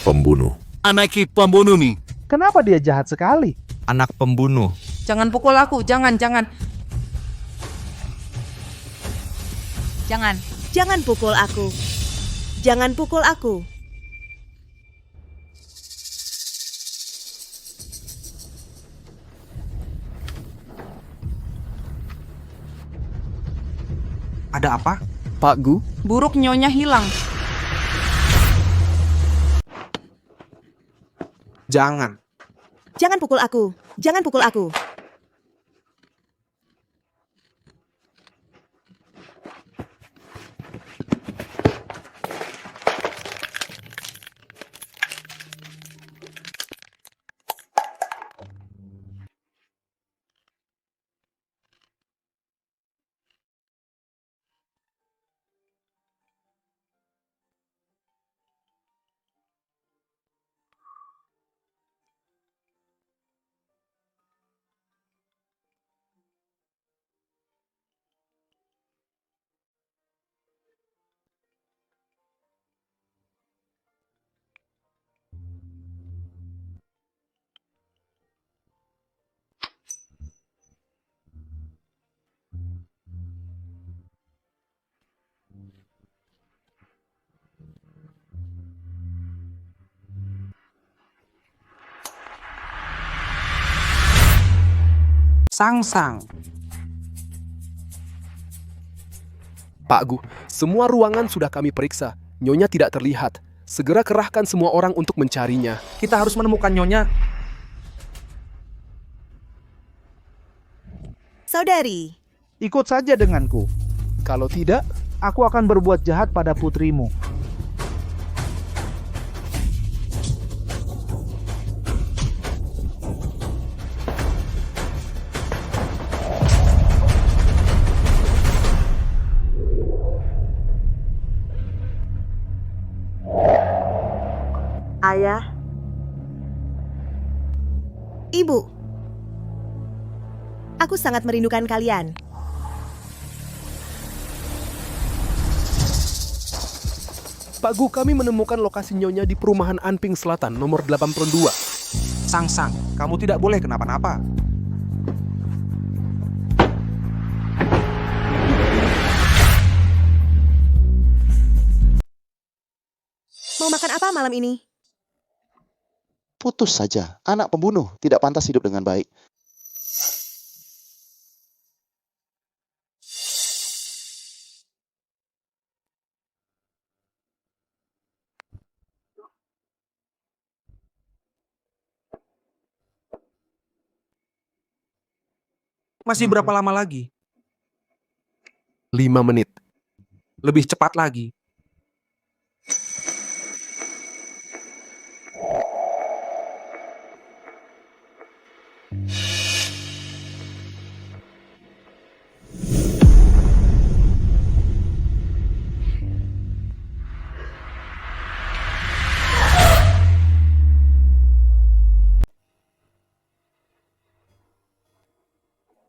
Pembunuh. Anak pembunuh nih. Kenapa dia jahat sekali? Anak pembunuh. Jangan pukul aku, jangan. Jangan pukul aku. Jangan pukul aku. Ada apa? Pak Gu? Buruk nyonya hilang. Jangan. Jangan pukul aku. Jangan pukul aku. Sang. Pak Gu, semua ruangan sudah kami periksa. Nyonya tidak terlihat. Segera kerahkan semua orang untuk mencarinya. Kita harus menemukan Nyonya. Saudari, Ikut saja denganku. Kalau tidak, Aku akan berbuat jahat pada putrimu. Ayah. Ibu. Aku sangat merindukan kalian. Pak Gu, kami menemukan lokasi Nyonya di perumahan Anping Selatan, nomor 82. Sang, kamu tidak boleh kenapa-napa. Mau makan apa malam ini? Putus saja, anak pembunuh tidak pantas hidup dengan baik. Masih berapa lama lagi? 5 menit. Lebih cepat lagi.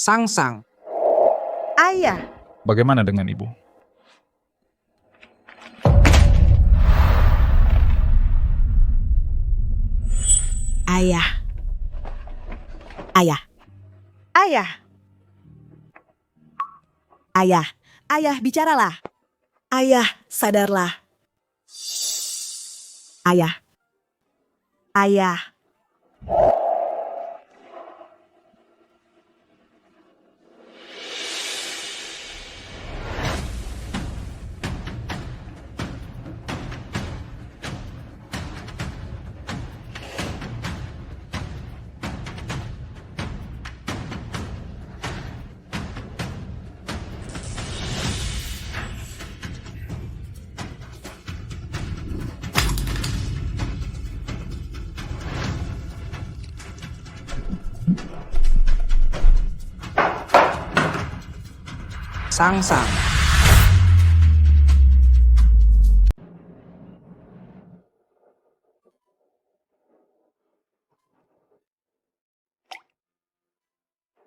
Sang. Ayah. Bagaimana dengan ibu? Ayah. Ayah, bicaralah. Ayah, sadarlah. Ayah. Sang.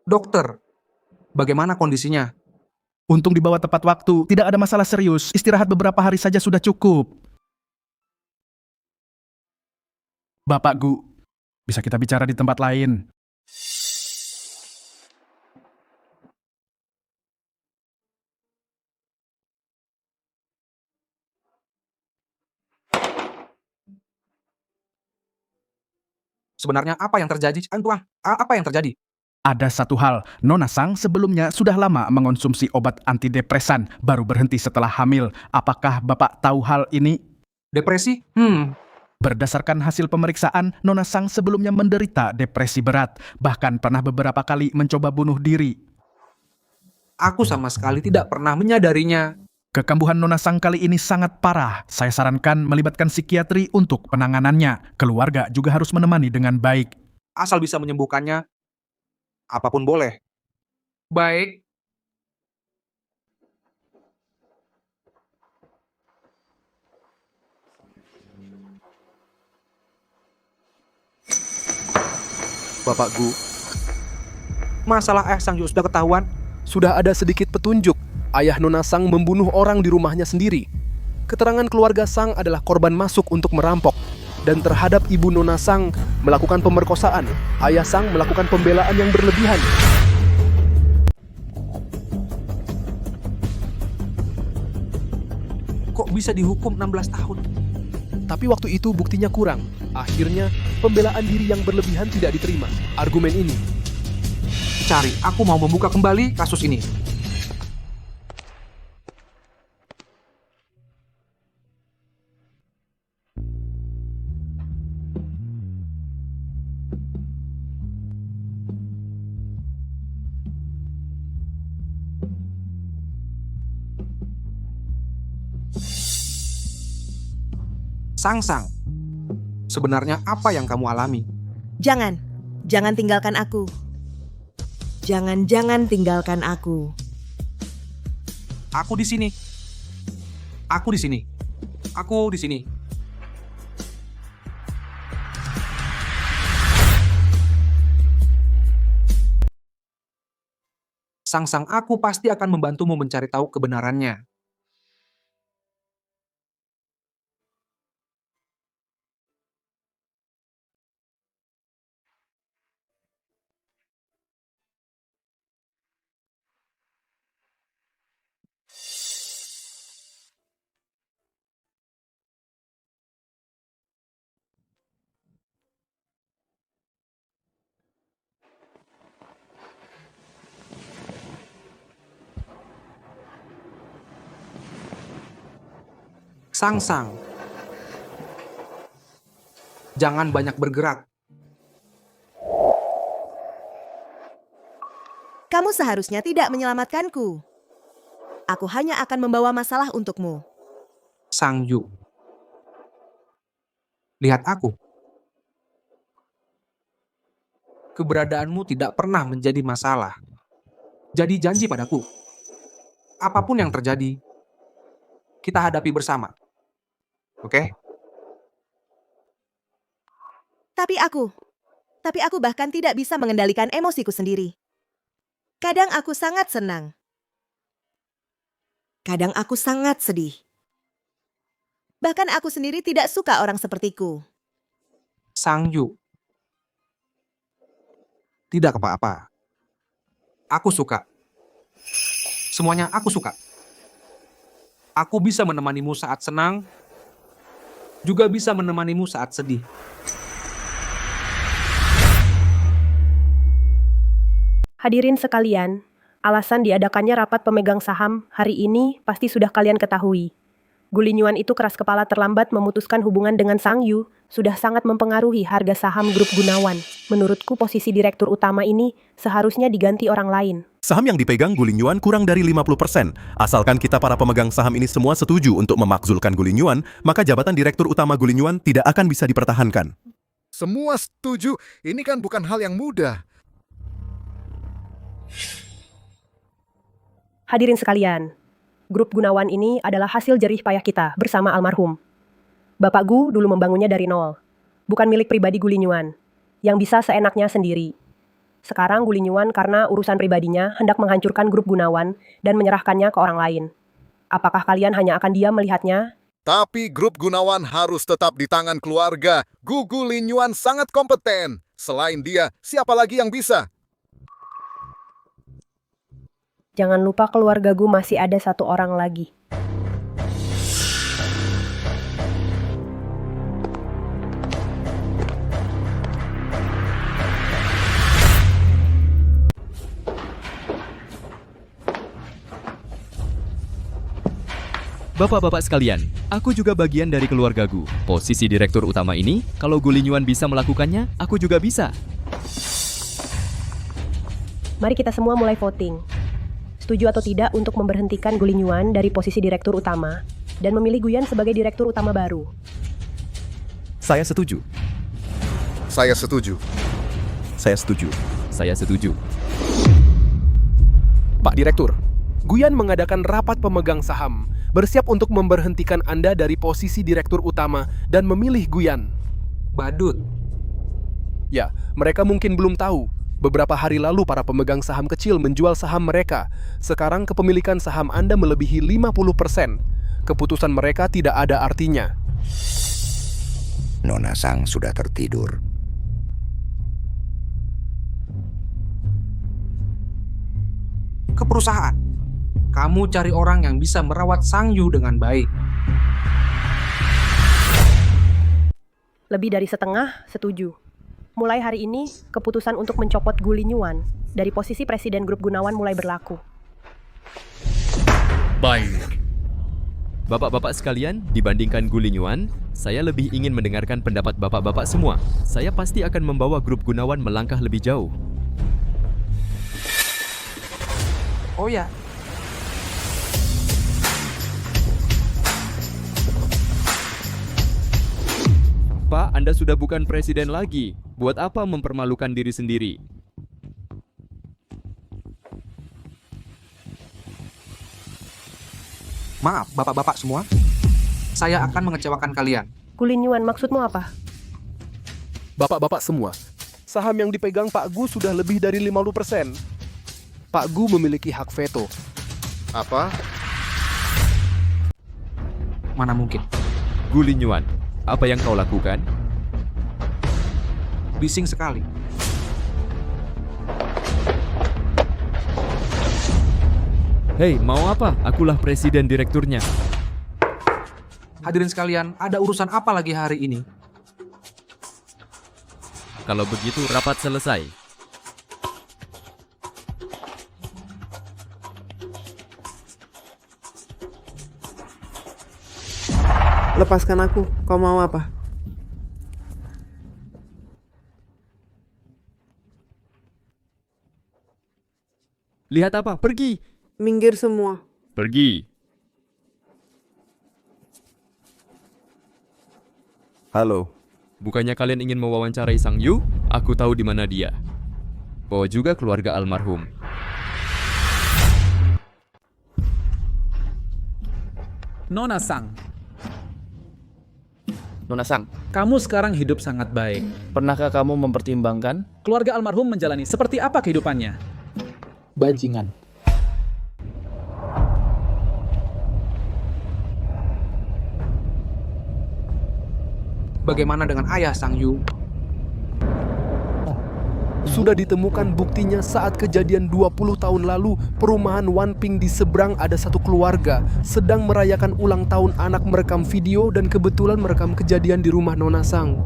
Dokter, bagaimana kondisinya? Untung dibawa tepat waktu, tidak ada masalah serius. Istirahat beberapa hari saja sudah cukup. Bapak Gu, bisa kita bicara di tempat lain. Sebenarnya apa yang terjadi? Apa yang terjadi? Ada satu hal, Nona Sang sebelumnya sudah lama mengonsumsi obat antidepresan, baru berhenti setelah hamil. Apakah Bapak tahu hal ini? Depresi? Berdasarkan hasil pemeriksaan, Nona Sang sebelumnya menderita depresi berat, bahkan pernah beberapa kali mencoba bunuh diri. Aku sama sekali tidak pernah menyadarinya. Kekambuhan Nona Sang kali ini sangat parah. Saya sarankan melibatkan psikiatri untuk penanganannya. Keluarga juga harus menemani dengan baik. Asal bisa menyembuhkannya, apapun boleh. Baik. Bapak Gu, masalah Ayah Sang sudah ketahuan? Sudah ada sedikit petunjuk. Ayah Nona Sang membunuh orang di rumahnya sendiri. Keterangan keluarga Sang adalah korban masuk untuk merampok. Dan terhadap ibu Nona Sang melakukan pemerkosaan. Ayah Sang melakukan pembelaan yang berlebihan. Kok bisa dihukum 16 tahun? Tapi waktu itu buktinya kurang. Akhirnya, pembelaan diri yang berlebihan tidak diterima. Argumen ini Cari, aku mau membuka kembali kasus ini. Sang-sang, sebenarnya apa yang kamu alami? Jangan tinggalkan aku. Jangan tinggalkan aku. Aku di sini. Aku di sini. Aku di sini. Sang-sang, aku pasti akan membantumu mencari tahu kebenarannya. Sang-sang, jangan banyak bergerak. Kamu seharusnya tidak menyelamatkanku. Aku hanya akan membawa masalah untukmu. Sang Yu, lihat aku. Keberadaanmu tidak pernah menjadi masalah. Jadi janji padaku. Apapun yang terjadi, kita hadapi bersama. Oke? Tapi aku bahkan tidak bisa mengendalikan emosiku sendiri. Kadang aku sangat senang. Kadang aku sangat sedih. Bahkan aku sendiri tidak suka orang sepertiku. Sang Yu, tidak apa-apa. Aku suka. Semuanya aku suka. Aku bisa menemanimu saat senang, juga bisa menemanimu saat sedih. Hadirin sekalian, alasan diadakannya rapat pemegang saham hari ini pasti sudah kalian ketahui. Gulinyuan itu keras kepala terlambat memutuskan hubungan dengan Sang Yu sudah sangat mempengaruhi harga saham grup Gunawan. Menurutku posisi direktur utama ini seharusnya diganti orang lain. Saham yang dipegang Gulinyuan kurang dari 50%. Asalkan kita para pemegang saham ini semua setuju untuk memakzulkan Gulinyuan, maka jabatan direktur utama Gulinyuan tidak akan bisa dipertahankan. Semua setuju, ini kan bukan hal yang mudah. Hadirin sekalian, grup Gunawan ini adalah hasil jerih payah kita bersama almarhum. Bapak Gu dulu membangunnya dari nol. Bukan milik pribadi Gulinyuan, yang bisa seenaknya sendiri. Sekarang Gulinyuan karena urusan pribadinya hendak menghancurkan grup Gunawan dan menyerahkannya ke orang lain. Apakah kalian hanya akan diam melihatnya? Tapi grup Gunawan harus tetap di tangan keluarga. Gulinyuan sangat kompeten. Selain dia, siapa lagi yang bisa? Jangan lupa keluarga Gu masih ada satu orang lagi. Bapak-bapak sekalian, aku juga bagian dari keluarga Gu. Posisi direktur utama ini, kalau Gulinyuan bisa melakukannya, aku juga bisa. Mari kita semua mulai voting. Setuju atau tidak untuk memberhentikan Gulinyuan dari posisi direktur utama dan memilih Guyan sebagai direktur utama baru? Saya setuju. Saya setuju. Saya setuju. Saya setuju. Pak Direktur, Guyan mengadakan rapat pemegang saham, bersiap untuk memberhentikan Anda dari posisi direktur utama dan memilih Guyan. Badut. Ya, mereka mungkin belum tahu. Beberapa hari lalu para pemegang saham kecil menjual saham mereka. Sekarang kepemilikan saham Anda melebihi 50%. Keputusan mereka tidak ada artinya. Nona Sang sudah tertidur. Ke perusahaan. Kamu cari orang yang bisa merawat Sang Yu dengan baik. Lebih dari setengah setuju. Mulai hari ini, keputusan untuk mencopot Gu Linyuan dari posisi Presiden Grup Gunawan mulai berlaku. Baik. Bapak-bapak sekalian, dibandingkan Gu Linyuan, saya lebih ingin mendengarkan pendapat bapak-bapak semua. Saya pasti akan membawa grup Gunawan melangkah lebih jauh. Oh ya, Pak, Anda sudah bukan presiden lagi. Buat apa mempermalukan diri sendiri? maaf bapak-bapak semua. Saya akan mengecewakan kalian. Gu Linyuan, maksudmu apa? Bapak-bapak semua, saham yang dipegang Pak Gu sudah lebih dari 50%. Pak Gu memiliki hak veto. Apa? Mana mungkin? Gu Linyuan, apa yang kau lakukan? Bising sekali. Hei, mau apa? Akulah presiden direkturnya. Hadirin sekalian, ada urusan apa lagi hari ini? Kalau begitu, rapat selesai. Lepaskan aku, kau mau apa? Lihat apa? Pergi! Minggir semua. Pergi! Halo. Bukannya kalian ingin mewawancarai Sang Yu? Aku tahu di mana dia. Bawa juga keluarga almarhum. Nona Sang, Nona Sang, kamu sekarang hidup sangat baik. pernahkah kamu mempertimbangkan? Keluarga almarhum menjalani seperti apa kehidupannya? Bajingan. Bagaimana dengan ayah Sang Yu? Sudah ditemukan buktinya saat kejadian 20 tahun lalu, perumahan Wanping di seberang ada satu keluarga sedang merayakan ulang tahun anak merekam video dan kebetulan merekam kejadian di rumah Nona Sang.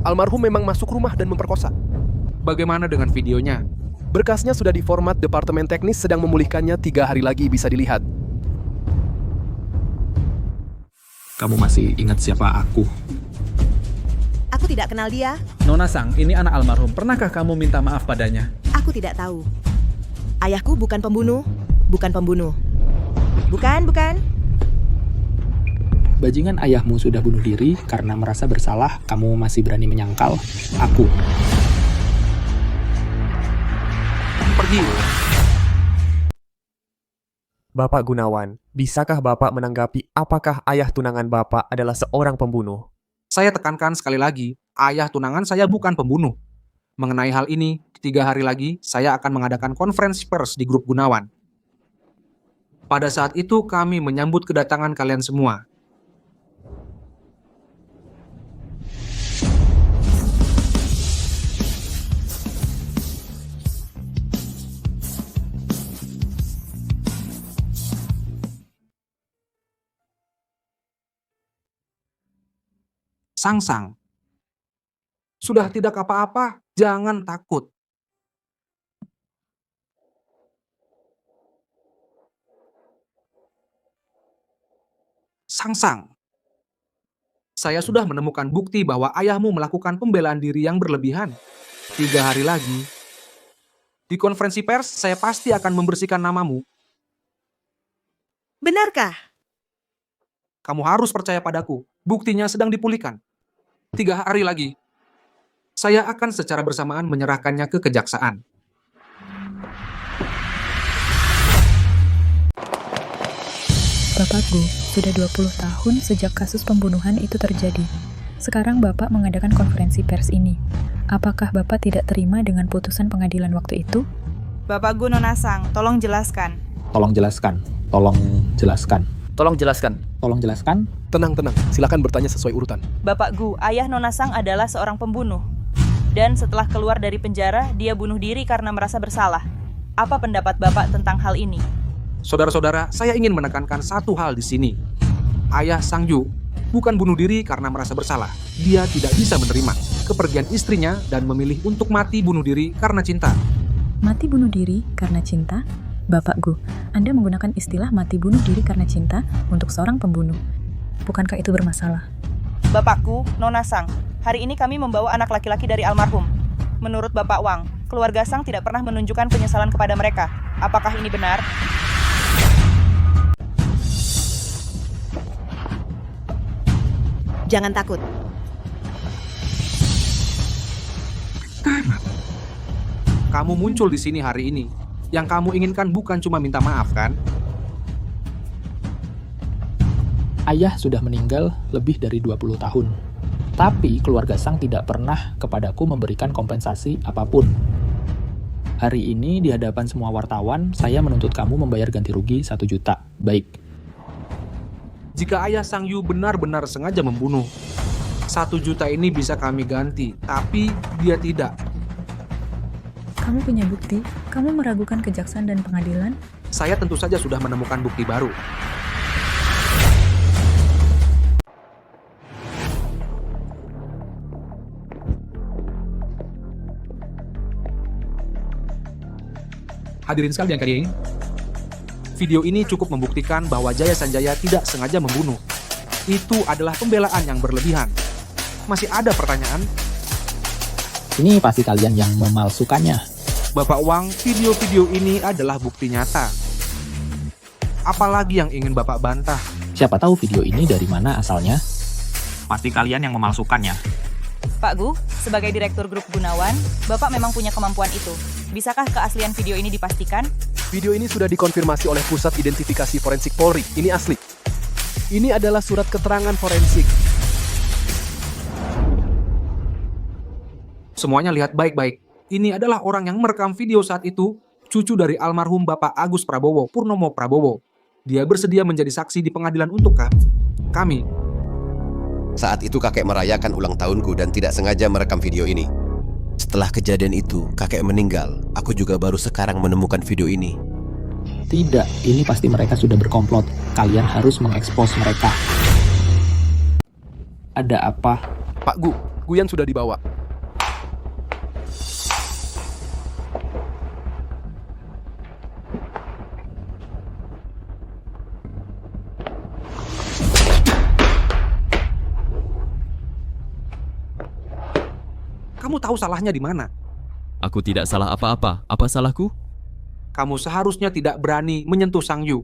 Almarhum memang masuk rumah dan memperkosa. Bagaimana dengan videonya? Berkasnya sudah diformat, departemen teknis sedang memulihkannya, 3 hari lagi bisa dilihat. Kamu masih ingat siapa aku? Aku tidak kenal dia. Nona Sang, ini anak almarhum. Pernahkah kamu minta maaf padanya? Aku tidak tahu. Ayahku bukan pembunuh. Bukan pembunuh. Bukan. Bajingan, ayahmu sudah bunuh diri karena merasa bersalah. Kamu masih berani menyangkal aku. Pergi. Bapak Gunawan, bisakah Bapak menanggapi apakah ayah tunangan Bapak adalah seorang pembunuh? Saya tekankan sekali lagi, ayah tunangan saya bukan pembunuh. Mengenai hal ini, 3 hari lagi saya akan mengadakan konferensi pers di grup Gunawan. Pada saat itu kami menyambut kedatangan kalian semua. Sang, sudah tidak apa-apa, jangan takut. Sang, saya sudah menemukan bukti bahwa ayahmu melakukan pembelaan diri yang berlebihan. 3 hari lagi, di konferensi pers saya pasti akan membersihkan namamu. Benarkah? Kamu harus percaya padaku, buktinya sedang dipulihkan. 3 hari lagi, saya akan secara bersamaan menyerahkannya ke kejaksaan. Bapak Gu, sudah 20 tahun sejak kasus pembunuhan itu terjadi. Sekarang Bapak mengadakan konferensi pers ini. Apakah Bapak tidak terima dengan putusan pengadilan waktu itu? Bapak Gu, Nona Sang, tolong jelaskan. Tolong jelaskan. Tolong jelaskan. Tolong jelaskan. Tolong jelaskan. Tenang, silakan bertanya sesuai urutan. Bapak Gu, ayah Nona Sang adalah seorang pembunuh. Dan setelah keluar dari penjara, dia bunuh diri karena merasa bersalah. Apa pendapat Bapak tentang hal ini? Saudara-saudara, saya ingin menekankan satu hal di sini. Ayah Sang Yu Bukan bunuh diri karena merasa bersalah. Dia tidak bisa menerima kepergian istrinya dan memilih untuk mati bunuh diri karena cinta. Mati bunuh diri karena cinta? Bapak Gu, Anda menggunakan istilah mati bunuh diri karena cinta untuk seorang pembunuh. Bukankah itu bermasalah? Bapakku, Nona Sang, hari ini kami membawa anak laki-laki dari almarhum. Menurut Bapak Wang, keluarga Sang tidak pernah menunjukkan penyesalan kepada mereka. Apakah ini benar? Jangan takut. Kamu muncul di sini hari ini. Yang kamu inginkan bukan cuma minta maaf, kan? Ayah sudah meninggal lebih dari 20 tahun. Tapi keluarga Sang tidak pernah kepadaku memberikan kompensasi apapun. Hari ini di hadapan semua wartawan, saya menuntut kamu membayar ganti rugi 1 juta. Baik. Jika ayah Sang Yu benar-benar sengaja membunuh, 1 juta ini bisa kami ganti, tapi dia tidak. Kamu punya bukti? Kamu meragukan kejaksaan dan pengadilan? Saya tentu saja sudah menemukan bukti baru. Hadirin sekalian kali ini, video ini cukup membuktikan bahwa Jaya Sanjaya tidak sengaja membunuh. Itu adalah pembelaan yang berlebihan. Masih ada pertanyaan? Ini pasti kalian yang memalsukannya. Bapak Wang, video-video ini adalah bukti nyata. Apalagi yang ingin Bapak bantah? Siapa tahu video ini dari mana asalnya? Pasti kalian yang memalsukannya. Pak Gu, sebagai Direktur Grup Gunawan, Bapak memang punya kemampuan itu. Bisakah keaslian video ini dipastikan? Video ini sudah dikonfirmasi oleh Pusat Identifikasi Forensik Polri. Ini asli. Ini adalah surat keterangan forensik. Semuanya lihat baik-baik. Ini adalah orang yang merekam video saat itu, cucu dari almarhum Bapak Agus Prabowo, Purnomo Prabowo. Dia bersedia menjadi saksi di pengadilan untuk kami. Saat itu kakek merayakan ulang tahunku dan tidak sengaja merekam video ini. Setelah kejadian itu, kakek meninggal. Aku juga baru sekarang menemukan video ini. Tidak, ini pasti mereka sudah berkomplot. Kalian harus mengekspos mereka. Ada apa? Pak Gu, Guyan sudah dibawa. Kamu tahu salahnya di mana? Aku tidak salah apa-apa. Apa salahku? Kamu seharusnya tidak berani menyentuh Sang Yu.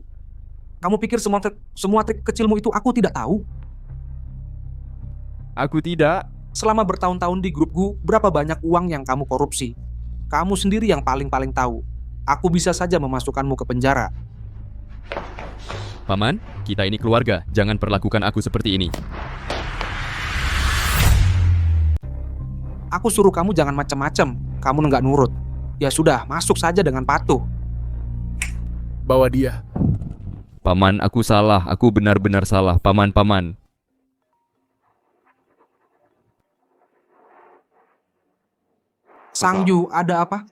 Kamu pikir semua trik kecilmu itu aku tidak tahu? Aku tidak. Selama bertahun-tahun di grup Gu, berapa banyak uang yang kamu korupsi? Kamu sendiri yang paling tahu. Aku bisa saja memasukkanmu ke penjara. Paman, kita ini keluarga. Jangan perlakukan aku seperti ini. Aku suruh kamu jangan macam-macam. Kamu nggak nurut. Ya sudah, masuk saja dengan patuh. Bawa dia. Paman, aku salah. Aku benar-benar salah. Paman. Sang Yu, ada apa?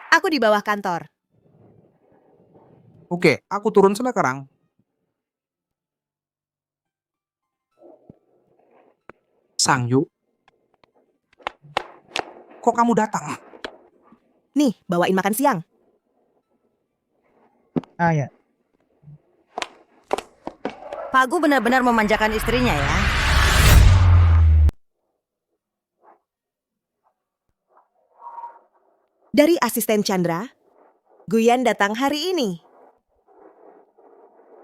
Aku di bawah kantor. Oke, aku turun sekarang. Sang Yu, kok kamu datang? Nih, bawain makan siang. Ya. Pak Gu benar-benar memanjakan istrinya ya. Dari asisten Chandra, Guyan datang hari ini.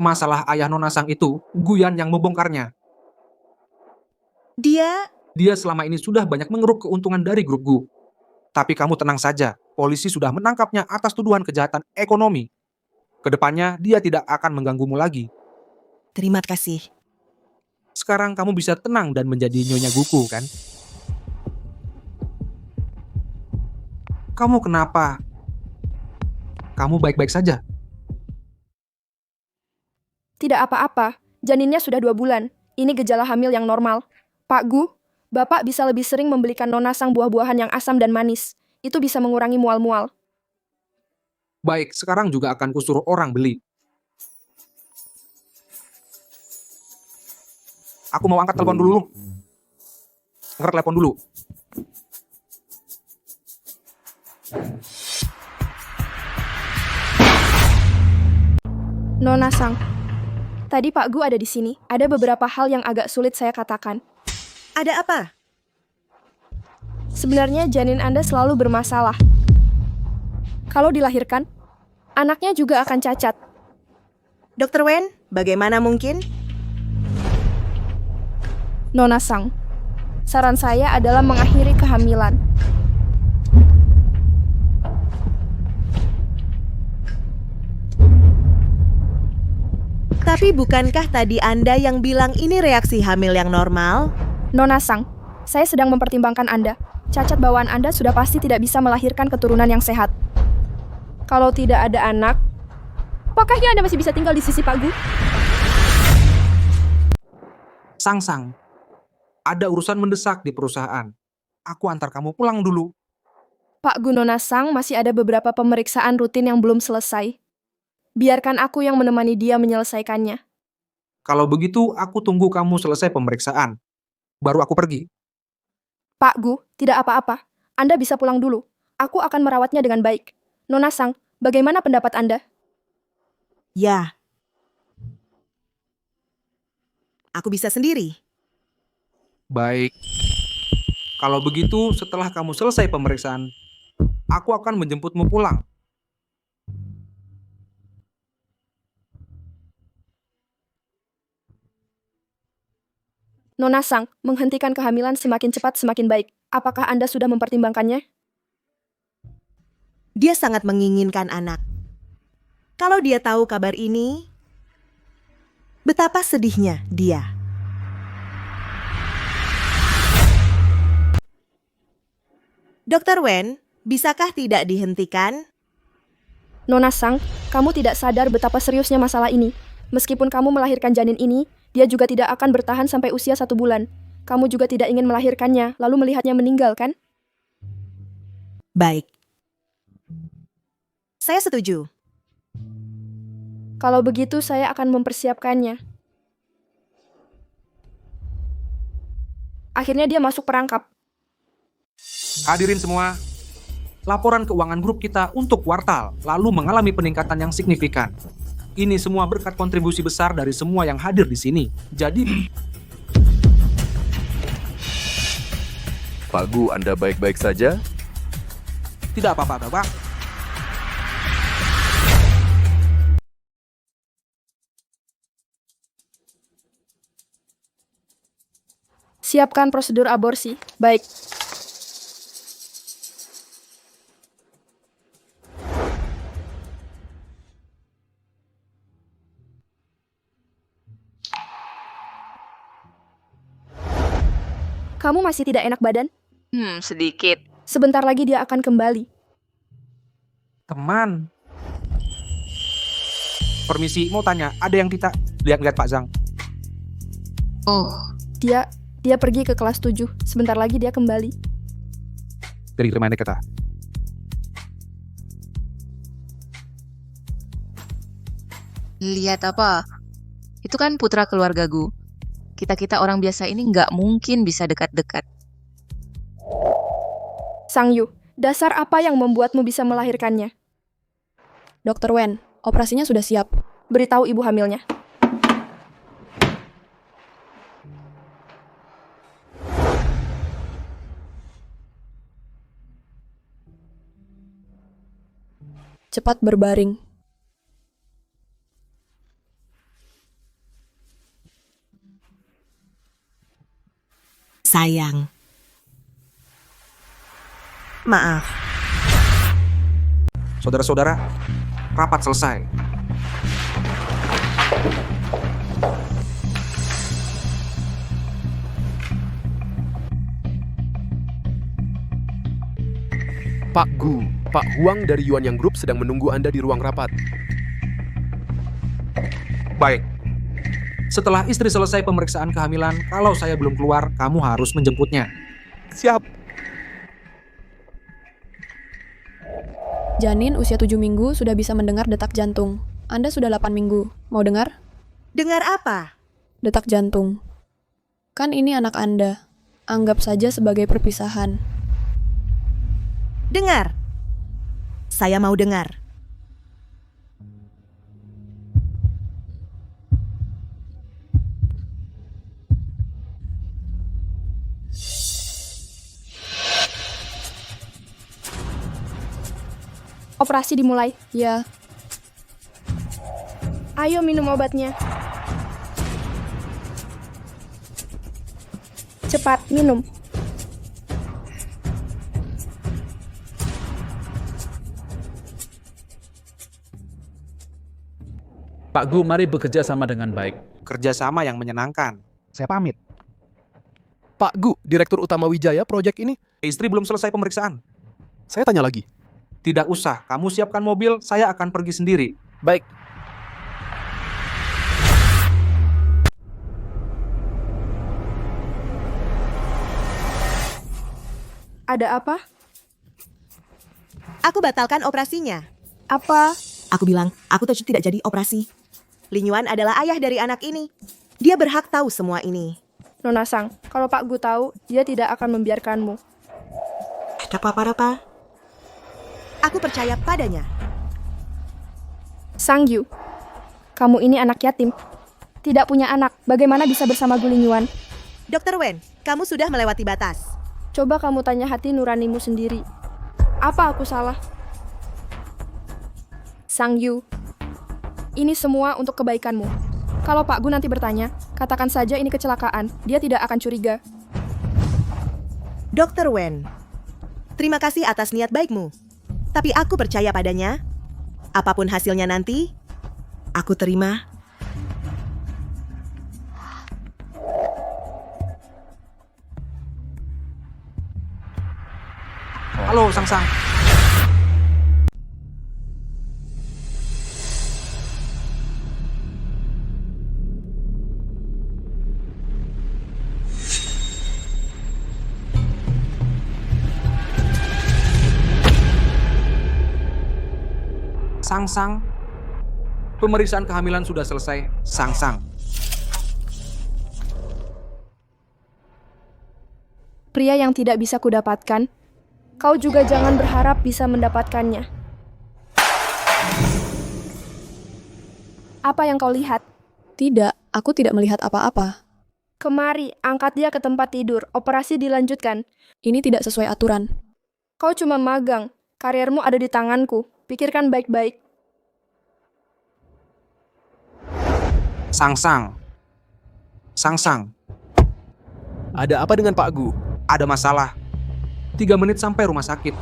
Masalah ayah Nona Sang itu, Guyan yang membongkarnya. Dia selama ini sudah banyak mengeruk keuntungan dari grup Gu. Tapi kamu tenang saja, polisi sudah menangkapnya atas tuduhan kejahatan ekonomi. Kedepannya dia tidak akan mengganggumu lagi. Terima kasih. Sekarang kamu bisa tenang dan menjadi Nyonya Guku, kan? Kamu kenapa? Kamu baik-baik saja? Tidak apa-apa, janinnya sudah 2 bulan. Ini gejala hamil yang normal. Pak Gu, Bapak bisa lebih sering membelikan Nona Sang buah-buahan yang asam dan manis. Itu bisa mengurangi mual-mual. Baik, sekarang juga akan kusuruh orang beli. Aku mau angkat telepon dulu. Angkat telepon dulu. Nona Sang, tadi Pak Gu ada di sini. Ada beberapa hal yang agak sulit saya katakan. Ada apa? Sebenarnya janin Anda selalu bermasalah. Kalau dilahirkan, anaknya juga akan cacat. Dr. Wen, bagaimana mungkin? Nona Sang, saran saya adalah mengakhiri kehamilan. Tapi bukankah tadi Anda yang bilang ini reaksi hamil yang normal? Nona Sang, saya sedang mempertimbangkan Anda. Cacat bawaan Anda sudah pasti tidak bisa melahirkan keturunan yang sehat. Kalau tidak ada anak, apakah Anda masih bisa tinggal di sisi Pak Gu? Sang, ada urusan mendesak di perusahaan. Aku antar kamu pulang dulu. Pak Gu, Nona Sang, masih ada beberapa pemeriksaan rutin yang belum selesai. Biarkan aku yang menemani dia menyelesaikannya. Kalau begitu, aku tunggu kamu selesai pemeriksaan. Baru aku pergi. Pak Gu, tidak apa-apa. Anda bisa pulang dulu. Aku akan merawatnya dengan baik. Nona Sang, bagaimana pendapat Anda? Ya. Aku bisa sendiri. Baik. Kalau begitu, setelah kamu selesai pemeriksaan, aku akan menjemputmu pulang. Nona Sang, menghentikan kehamilan semakin cepat semakin baik. Apakah Anda sudah mempertimbangkannya? Dia sangat menginginkan anak. Kalau dia tahu kabar ini, betapa sedihnya dia. Dr. Wen, bisakah tidak dihentikan? Nona Sang, kamu tidak sadar betapa seriusnya masalah ini. Meskipun kamu melahirkan janin ini, dia juga tidak akan bertahan sampai usia 1 bulan. Kamu juga tidak ingin melahirkannya, lalu melihatnya meninggal, kan? Baik. Saya setuju. Kalau begitu, saya akan mempersiapkannya. Akhirnya dia masuk perangkap. Hadirin semua, laporan keuangan grup kita untuk kuartal lalu mengalami peningkatan yang signifikan. Ini semua berkat kontribusi besar dari semua yang hadir di sini. Jadi, Pak Gu, Anda baik-baik saja? tidak apa-apa, Bapak. Siapkan prosedur aborsi. Baik. Kamu masih tidak enak badan? Sedikit. Sebentar lagi dia akan kembali. Teman. Permisi, mau tanya, ada yang kita lihat-lihat Pak Zhang? Oh. Dia pergi ke kelas 7. Sebentar lagi dia kembali. Dari mana kata? Lihat apa? Itu kan putra keluarga Gu. Kita-kita orang biasa ini nggak mungkin bisa dekat-dekat. Sang Yu, dasar apa yang membuatmu bisa melahirkannya? Dr. Wen, operasinya sudah siap. Beritahu ibu hamilnya. Cepat berbaring. Sayang. Maaf. Saudara-saudara, rapat selesai. Pak Gu, Pak Huang dari Yuan Yang Group sedang menunggu Anda di ruang rapat. Baik. Setelah istri selesai pemeriksaan kehamilan, kalau saya belum keluar, kamu harus menjemputnya. Siap. Janin usia 7 minggu sudah bisa mendengar detak jantung. Anda sudah 8 minggu. Mau dengar? Dengar apa? Detak jantung. Kan ini anak Anda. Anggap saja sebagai perpisahan. Dengar. Saya mau dengar. Operasi dimulai. Ya. Ayo minum obatnya. Cepat, minum. Pak Gu, mari bekerja sama dengan baik. Kerjasama yang menyenangkan. Saya pamit. Pak Gu, Direktur Utama Wijaya proyek ini. Istri belum selesai pemeriksaan. Saya tanya lagi. Tidak usah, kamu siapkan mobil, saya akan pergi sendiri. Baik. Ada apa? Aku batalkan operasinya. Apa? Aku bilang, aku tidak jadi operasi. Lin Yuan adalah ayah dari anak ini. Dia berhak tahu semua ini. Nona Sang, kalau Pak Gu tahu, dia tidak akan membiarkanmu. Ada apa? Aku percaya padanya. Sang Yu, kamu ini anak yatim. Tidak punya anak, bagaimana bisa bersama Gu Lingyuan? Dr. Wen, kamu sudah melewati batas. Coba kamu tanya hati nuranimu sendiri. Apa aku salah? Sang Yu, ini semua untuk kebaikanmu. Kalau Pak Gu nanti bertanya, katakan saja ini kecelakaan. Dia tidak akan curiga. Dr. Wen, terima kasih atas niat baikmu. Tapi aku percaya padanya. Apapun hasilnya nanti, aku terima. Halo, Sang. Sang. Pemeriksaan kehamilan sudah selesai. Sang. Pria yang tidak bisa kudapatkan, kau juga jangan berharap bisa mendapatkannya. Apa yang kau lihat? Tidak, aku tidak melihat apa-apa. Kemari, angkat dia ke tempat tidur. Operasi dilanjutkan. Ini tidak sesuai aturan. Kau cuma magang. Karirmu ada di tanganku. Pikirkan baik-baik. Sang. Ada apa dengan Pak Gu? Ada masalah. 3 menit sampai rumah sakit.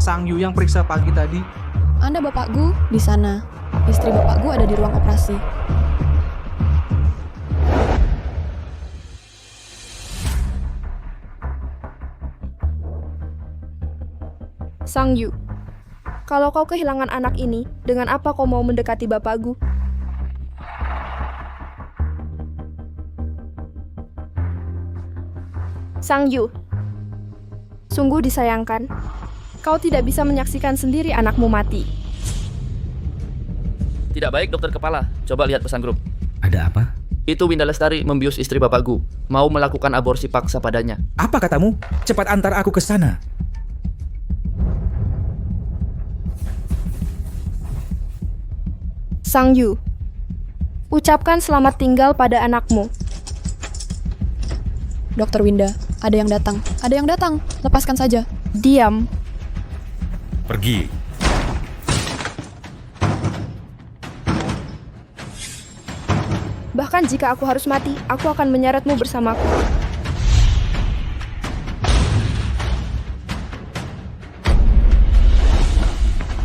Sang Yu yang periksa pagi tadi. Anda Bapak Gu di sana. Istri Bapak Gu ada di ruang operasi. Sang Yu, kalau kau kehilangan anak ini, dengan apa kau mau mendekati Bapak Gu? Sang Yu, sungguh disayangkan. Kau tidak bisa menyaksikan sendiri anakmu mati. Tidak baik, dokter kepala. Coba lihat pesan grup. Ada apa? Itu Winda Lestari membius istri Bapak Gu. Mau melakukan aborsi paksa padanya. Apa katamu? Cepat antar aku ke sana. Sang Yu, ucapkan selamat tinggal pada anakmu. Dokter Winda, ada yang datang. Ada yang datang. Lepaskan saja. Diam. Pergi. Bahkan jika aku harus mati, aku akan menyeretmu bersamaku.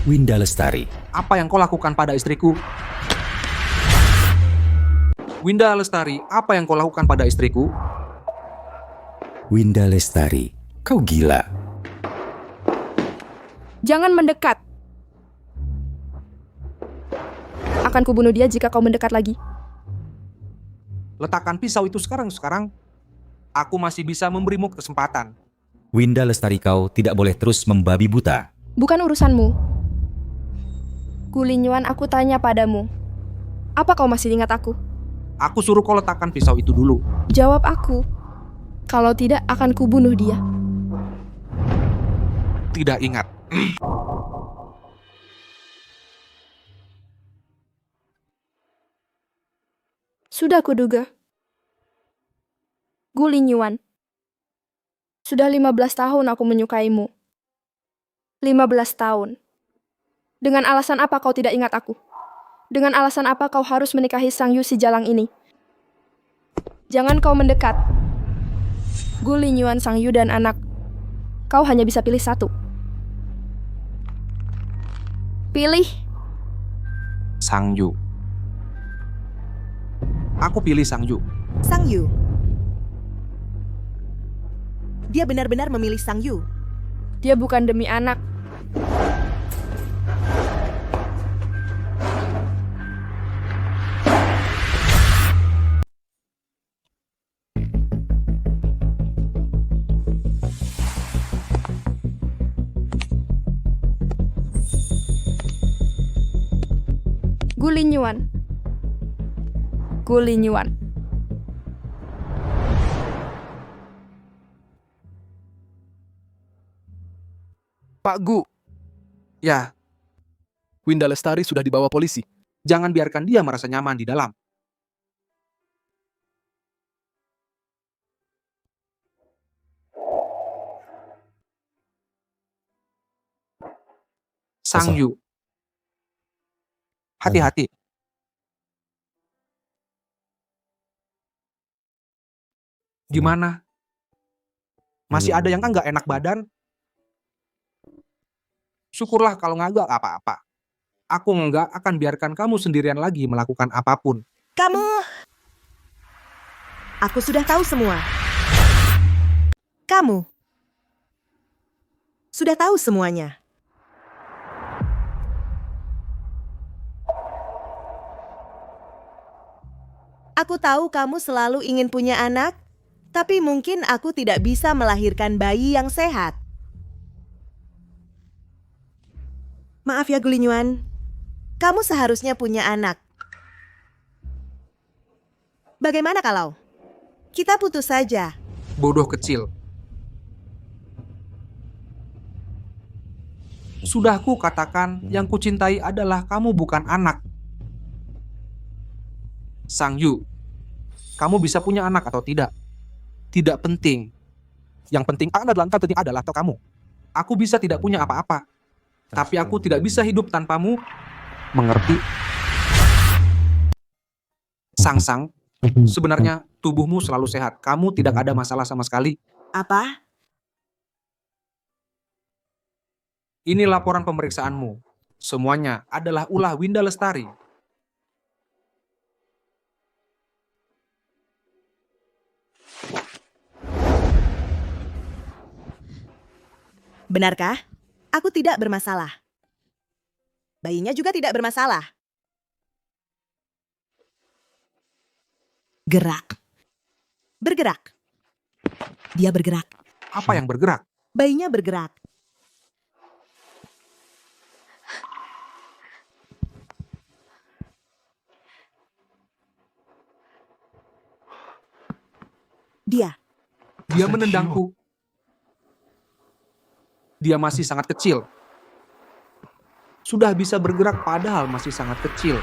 Winda Lestari. Apa yang kau lakukan pada istriku? Winda Lestari, apa yang kau lakukan pada istriku? Winda Lestari, kau gila. Jangan mendekat. Akan kubunuh dia jika kau mendekat lagi. Letakkan pisau itu sekarang. Aku masih bisa memberimu kesempatan. Winda Lestari, kau tidak boleh terus membabi buta. Bukan urusanmu. Gulinyuan, aku tanya padamu. Apa kau masih ingat aku? Aku suruh kau letakkan pisau itu dulu. Jawab aku. Kalau tidak, akan kubunuh dia. Tidak ingat. Sudah kuduga. Gulinyuan. Sudah 15 tahun aku menyukaimu. 15 tahun. Dengan alasan apa kau tidak ingat aku? Dengan alasan apa kau harus menikahi Sang Yu si Jalang ini? Jangan kau mendekat. Gulinyuan, Sang Yu, dan anak. Kau hanya bisa pilih satu. Pilih. Sang Yu. Aku pilih Sang Yu. Sang Yu. Dia benar-benar memilih Sang Yu. Dia bukan demi anak. Gulinyuan. Gulinyuan. Pak Gu. Ya. Winda Lestari sudah dibawa polisi. Jangan biarkan dia merasa nyaman di dalam. Sang Yu. Hati-hati. Gimana? Masih ada yang kan nggak enak badan? Syukurlah kalau nggak apa-apa. Aku nggak akan biarkan kamu sendirian lagi melakukan apapun. Kamu... Aku sudah tahu semua. Kamu... Sudah tahu semuanya. Aku tahu kamu selalu ingin punya anak, tapi mungkin aku tidak bisa melahirkan bayi yang sehat. Maaf ya Gulinyuan, kamu seharusnya punya anak. Bagaimana kalau kita putus saja? Bodoh kecil. Sudah ku katakan, yang kucintai adalah kamu, bukan anak. Sang Yu, kamu bisa punya anak atau tidak? Tidak penting. Yang penting adalah kamu. Aku bisa tidak punya apa-apa, tapi aku tidak bisa hidup tanpamu. Mengerti? Sang, sebenarnya tubuhmu selalu sehat. Kamu tidak ada masalah sama sekali. Apa? Ini laporan pemeriksaanmu. Semuanya adalah ulah Winda Lestari. Benarkah? Aku tidak bermasalah. Bayinya juga tidak bermasalah. Gerak. Bergerak. Dia bergerak. Apa yang bergerak? Bayinya bergerak. Dia menendangku. Dia masih sangat kecil. Sudah bisa bergerak padahal masih sangat kecil.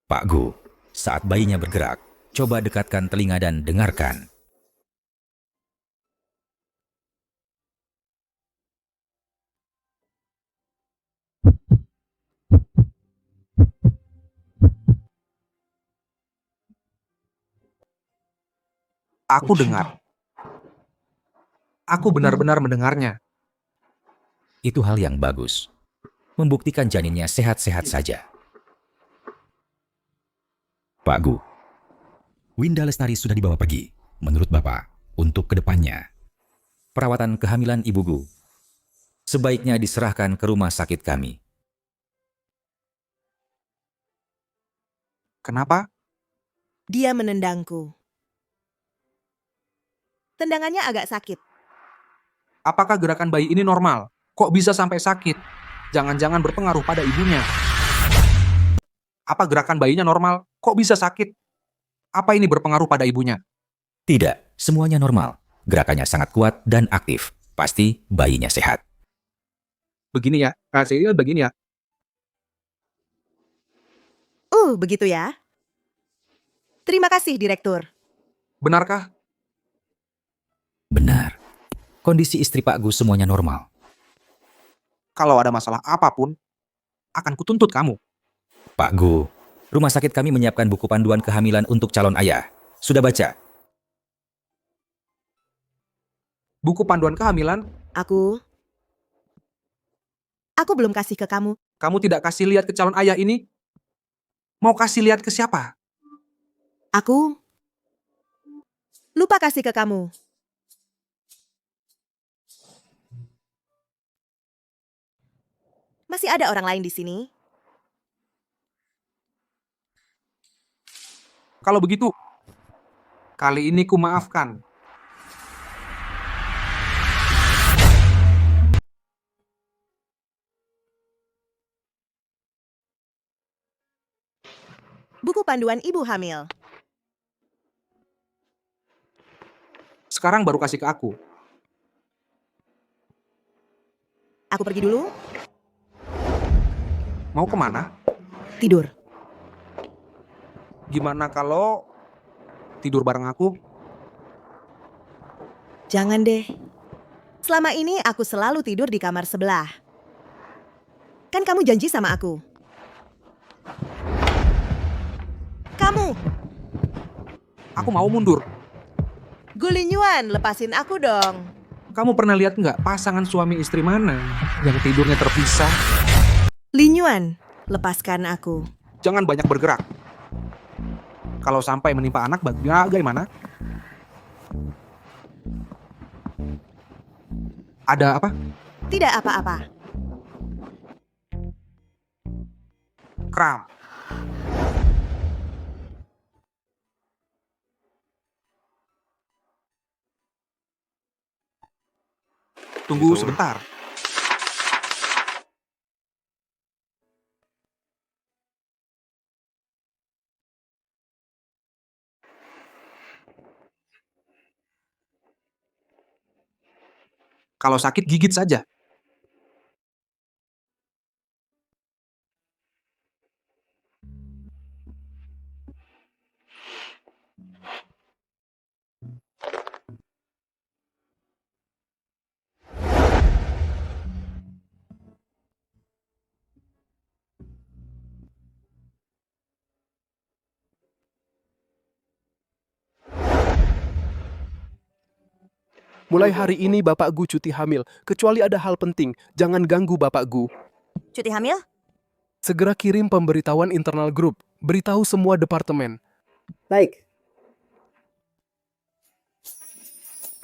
Pak Gu, saat bayinya bergerak, coba dekatkan telinga dan dengarkan. Aku dengar. Aku benar-benar mendengarnya. Itu hal yang bagus. Membuktikan janinnya sehat-sehat saja. Pak Gu, Winda Lestari sudah dibawa pergi. Menurut Bapak, untuk kedepannya. Perawatan kehamilan Ibu Gu sebaiknya diserahkan ke rumah sakit kami. Kenapa? Dia menendangku. Tendangannya agak sakit. Apakah gerakan bayi ini normal? Kok bisa sampai sakit? Jangan-jangan berpengaruh pada ibunya. Apa gerakan bayinya normal? Kok bisa sakit? Apa ini berpengaruh pada ibunya? Tidak, semuanya normal. Gerakannya sangat kuat dan aktif. Pasti bayinya sehat. Begini ya, hasilnya begini ya. Begitu ya. Terima kasih, Direktur. Benarkah? Benar. Kondisi istri Pak Gu semuanya normal. Kalau ada masalah apapun, akan kutuntut kamu. Pak Gu, rumah sakit kami menyiapkan buku panduan kehamilan untuk calon ayah. Sudah baca? Buku panduan kehamilan? Aku belum kasih ke kamu. Kamu tidak kasih lihat ke calon ayah ini? Mau kasih lihat ke siapa? Aku lupa kasih ke kamu. Masih ada orang lain di sini? Kalau begitu, kali ini ku maafkan. Buku panduan ibu hamil. Sekarang baru kasih ke aku. Aku pergi dulu. Mau kemana? Tidur. Gimana kalau tidur bareng aku? Jangan deh. Selama ini aku selalu tidur di kamar sebelah. Kan kamu janji sama aku. Kamu. Aku mau mundur. Gulinyuan, lepasin aku dong. Kamu pernah lihat nggak pasangan suami istri mana yang tidurnya terpisah? Linyuan, lepaskan aku. Jangan banyak bergerak. Kalau sampai menimpa anak, bagaimana? Ada apa? Tidak apa-apa. Kram. Tunggu sebentar. Kalau sakit gigit saja. Mulai hari ini Bapak Gu cuti hamil, kecuali ada hal penting, jangan ganggu Bapak Gu. Cuti hamil? Segera kirim pemberitahuan internal grup, beritahu semua departemen. Baik.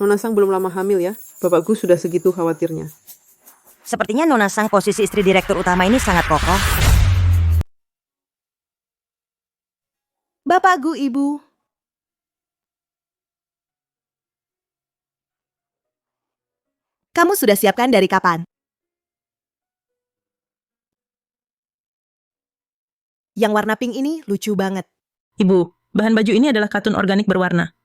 Nona Sang belum lama hamil ya. Bapak Gu sudah segitu khawatirnya. Sepertinya Nona Sang posisi istri direktur utama ini sangat kokoh. Bapak Gu, Ibu. Kamu sudah siapkan dari kapan? Yang warna pink ini lucu banget. Ibu, bahan baju ini adalah katun organik berwarna.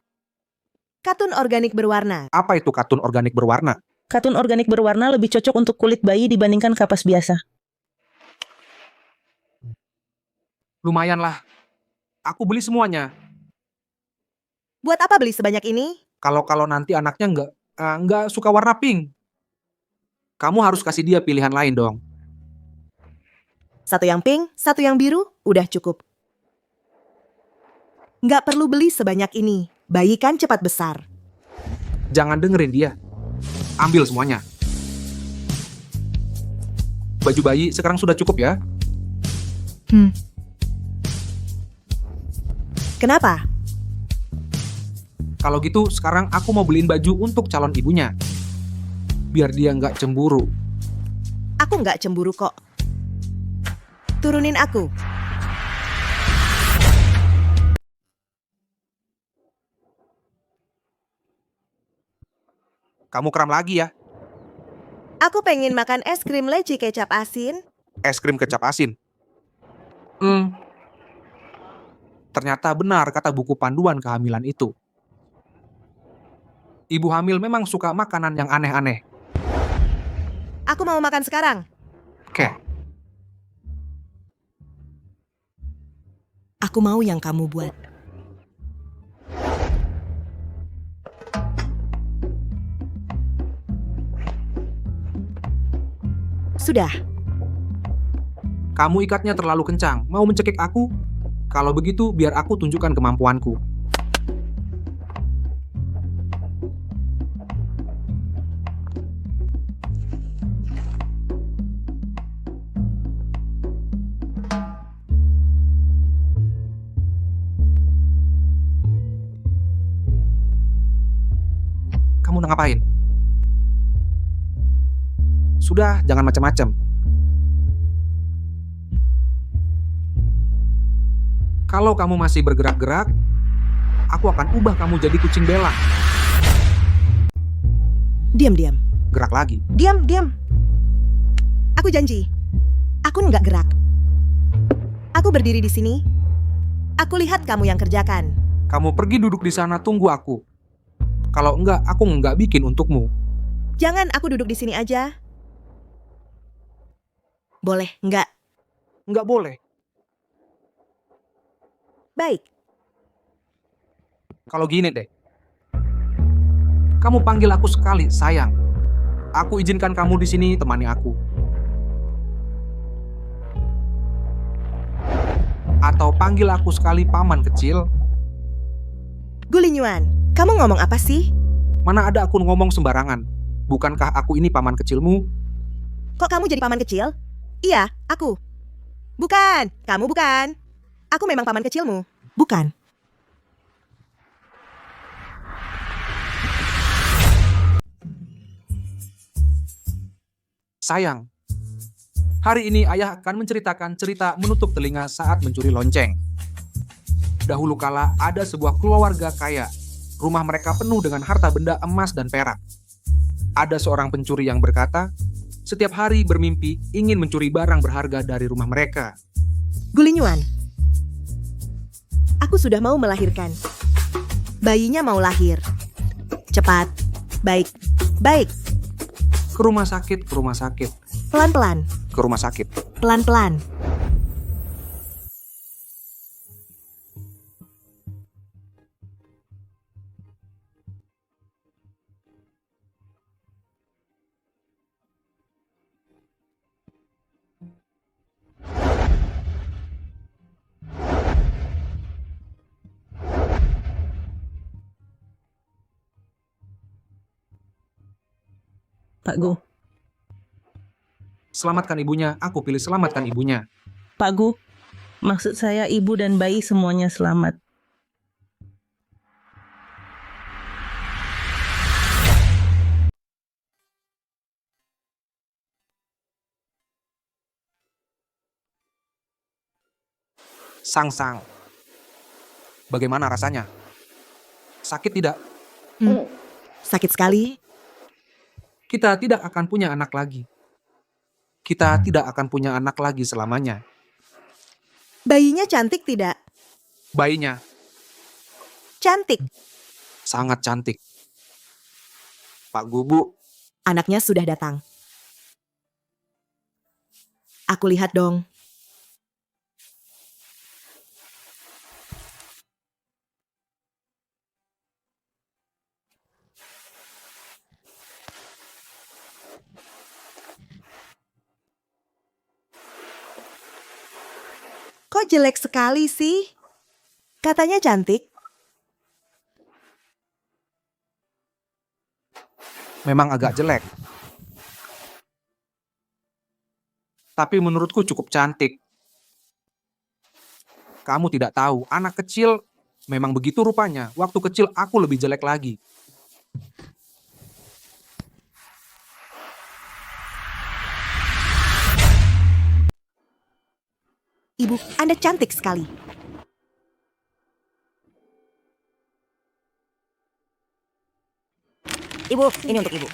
Katun organik berwarna. Apa itu katun organik berwarna? Katun organik berwarna lebih cocok untuk kulit bayi dibandingkan kapas biasa. Lumayan lah. Aku beli semuanya. Buat apa beli sebanyak ini? Kalau nanti anaknya nggak suka warna pink, kamu harus kasih dia pilihan lain dong. Satu yang pink, satu yang biru, udah cukup. Nggak perlu beli sebanyak ini. Bayi kan cepat besar. Jangan dengerin dia. Ambil semuanya. Baju bayi sekarang sudah cukup ya? Kenapa? Kalau gitu sekarang aku mau beliin baju untuk calon ibunya. Biar dia nggak cemburu. Aku nggak cemburu kok. Turunin aku. Kamu kram lagi ya? Aku pengen makan es krim leci kecap asin. Es krim kecap asin. Ternyata benar kata buku panduan kehamilan itu. Ibu hamil memang suka makanan yang aneh-aneh. Aku mau makan sekarang. Oke. Aku mau yang kamu buat. Sudah. Kamu ikatnya terlalu kencang. Mau mencekik aku? Kalau begitu, biar aku tunjukkan kemampuanku. Kamu ngapain? Sudah, jangan macam-macam. Kalau kamu masih bergerak-gerak, aku akan ubah kamu jadi kucing belang. Diam. Gerak lagi. Diam. Aku janji. Aku nggak gerak. Aku berdiri di sini. Aku lihat kamu yang kerjakan. Kamu pergi duduk di sana, tunggu aku. Kalau enggak, aku nggak bikin untukmu. Jangan aku duduk di sini aja. Boleh, nggak? Nggak boleh. Baik. Kalau gini deh. Kamu panggil aku sekali, sayang. Aku izinkan kamu di sini temani aku. Atau panggil aku sekali paman kecil. Gulinyuan, kamu ngomong apa sih? Mana ada aku ngomong sembarangan. Bukankah aku ini paman kecilmu? Kok kamu jadi paman kecil? Iya, aku. Bukan, kamu bukan. Aku memang paman kecilmu. Bukan. Sayang, hari ini ayah akan menceritakan cerita menutup telinga saat mencuri lonceng. Dahulu kala ada sebuah keluarga kaya. Rumah mereka penuh dengan harta benda emas dan perak. Ada seorang pencuri yang berkata, setiap hari bermimpi ingin mencuri barang berharga dari rumah mereka. Gulinyuan, aku sudah mau melahirkan. Bayinya mau lahir. Cepat. Baik. Ke rumah sakit. Pelan-pelan. Ke rumah sakit. Pelan-pelan. Pak Gu. Selamatkan ibunya, aku pilih selamatkan ibunya. Pak Gu, maksud saya ibu dan bayi semuanya selamat. Sang. Bagaimana rasanya? Sakit tidak? Sakit sekali. Kita tidak akan punya anak lagi. Kita tidak akan punya anak lagi selamanya. Bayinya cantik tidak? Bayinya Cantik. sangat cantik. Pak Gubu, Anaknya sudah datang. Aku lihat dong. Kok jelek sekali sih? Katanya cantik. memang agak jelek. Tapi menurutku cukup cantik. Kamu tidak tahu, anak kecil Memang begitu rupanya, waktu kecil aku lebih jelek lagi. Ibu, Anda cantik sekali. Ibu, ini untuk ibu.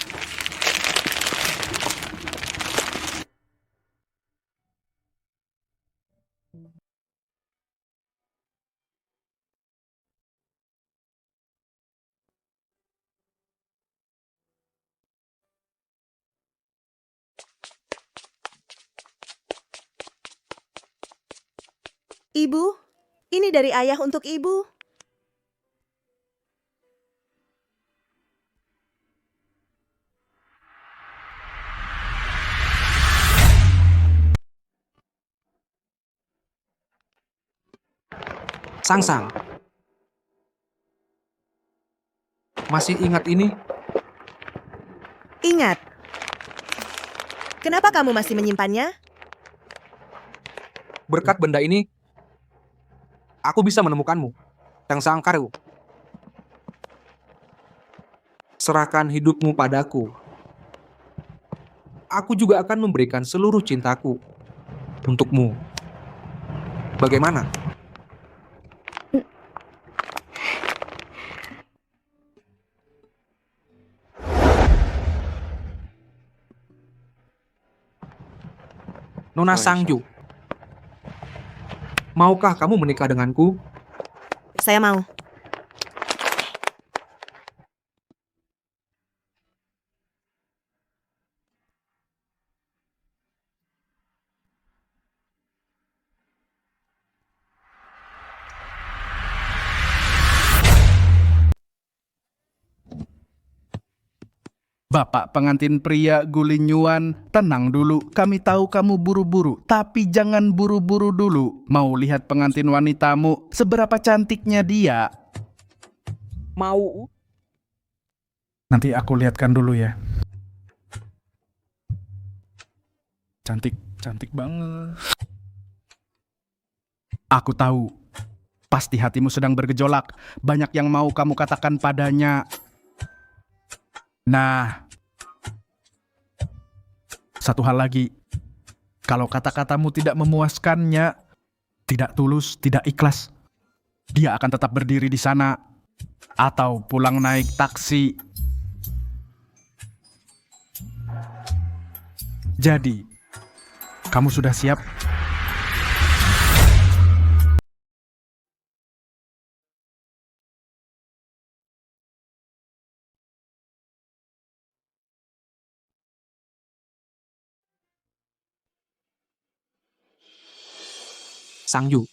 Ibu, ini dari ayah untuk ibu. Sang-sang. Masih ingat ini? Ingat. Kenapa kamu masih menyimpannya? Berkat benda ini, aku bisa menemukanmu. Sang-sang Karu. Serahkan hidupmu padaku. Aku juga akan memberikan seluruh cintaku untukmu. Bagaimana? Nona Sangju, maukah kamu menikah denganku? Saya mau. Bapak pengantin pria Gulinyuan, tenang dulu. Kami tahu kamu buru-buru, tapi jangan buru-buru dulu. Mau lihat pengantin wanitamu, seberapa cantiknya dia? Mau. Nanti aku lihatkan dulu ya. Cantik, cantik banget. Aku tahu, pasti hatimu sedang bergejolak. Banyak yang mau kamu katakan padanya. Nah, satu hal lagi, kalau kata-katamu tidak memuaskannya, tidak tulus, tidak ikhlas, dia akan tetap berdiri di sana atau pulang naik taksi. Jadi, kamu sudah siap? Sangju,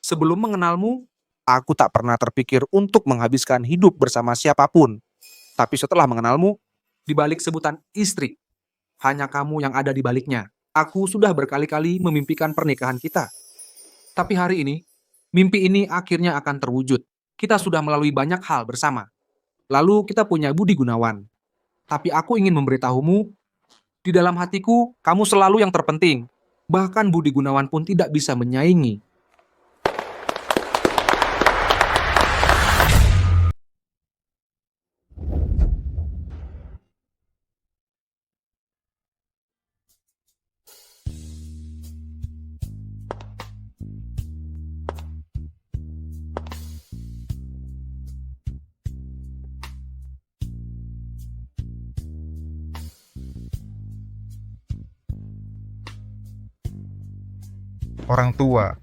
sebelum mengenalmu, aku tak pernah terpikir untuk menghabiskan hidup bersama siapapun. Tapi setelah mengenalmu, di balik sebutan istri, hanya kamu yang ada di baliknya. Aku sudah berkali-kali memimpikan pernikahan kita. Tapi hari ini, mimpi ini akhirnya akan terwujud. Kita sudah melalui banyak hal bersama. Lalu kita punya Budi Gunawan. Tapi aku ingin memberitahumu, di dalam hatiku, kamu selalu yang terpenting. Bahkan Budi Gunawan pun tidak bisa menyaingi. Orang tua.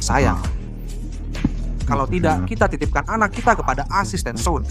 Sayang. Kalau tidak, kita titipkan anak kita kepada asisten Sun.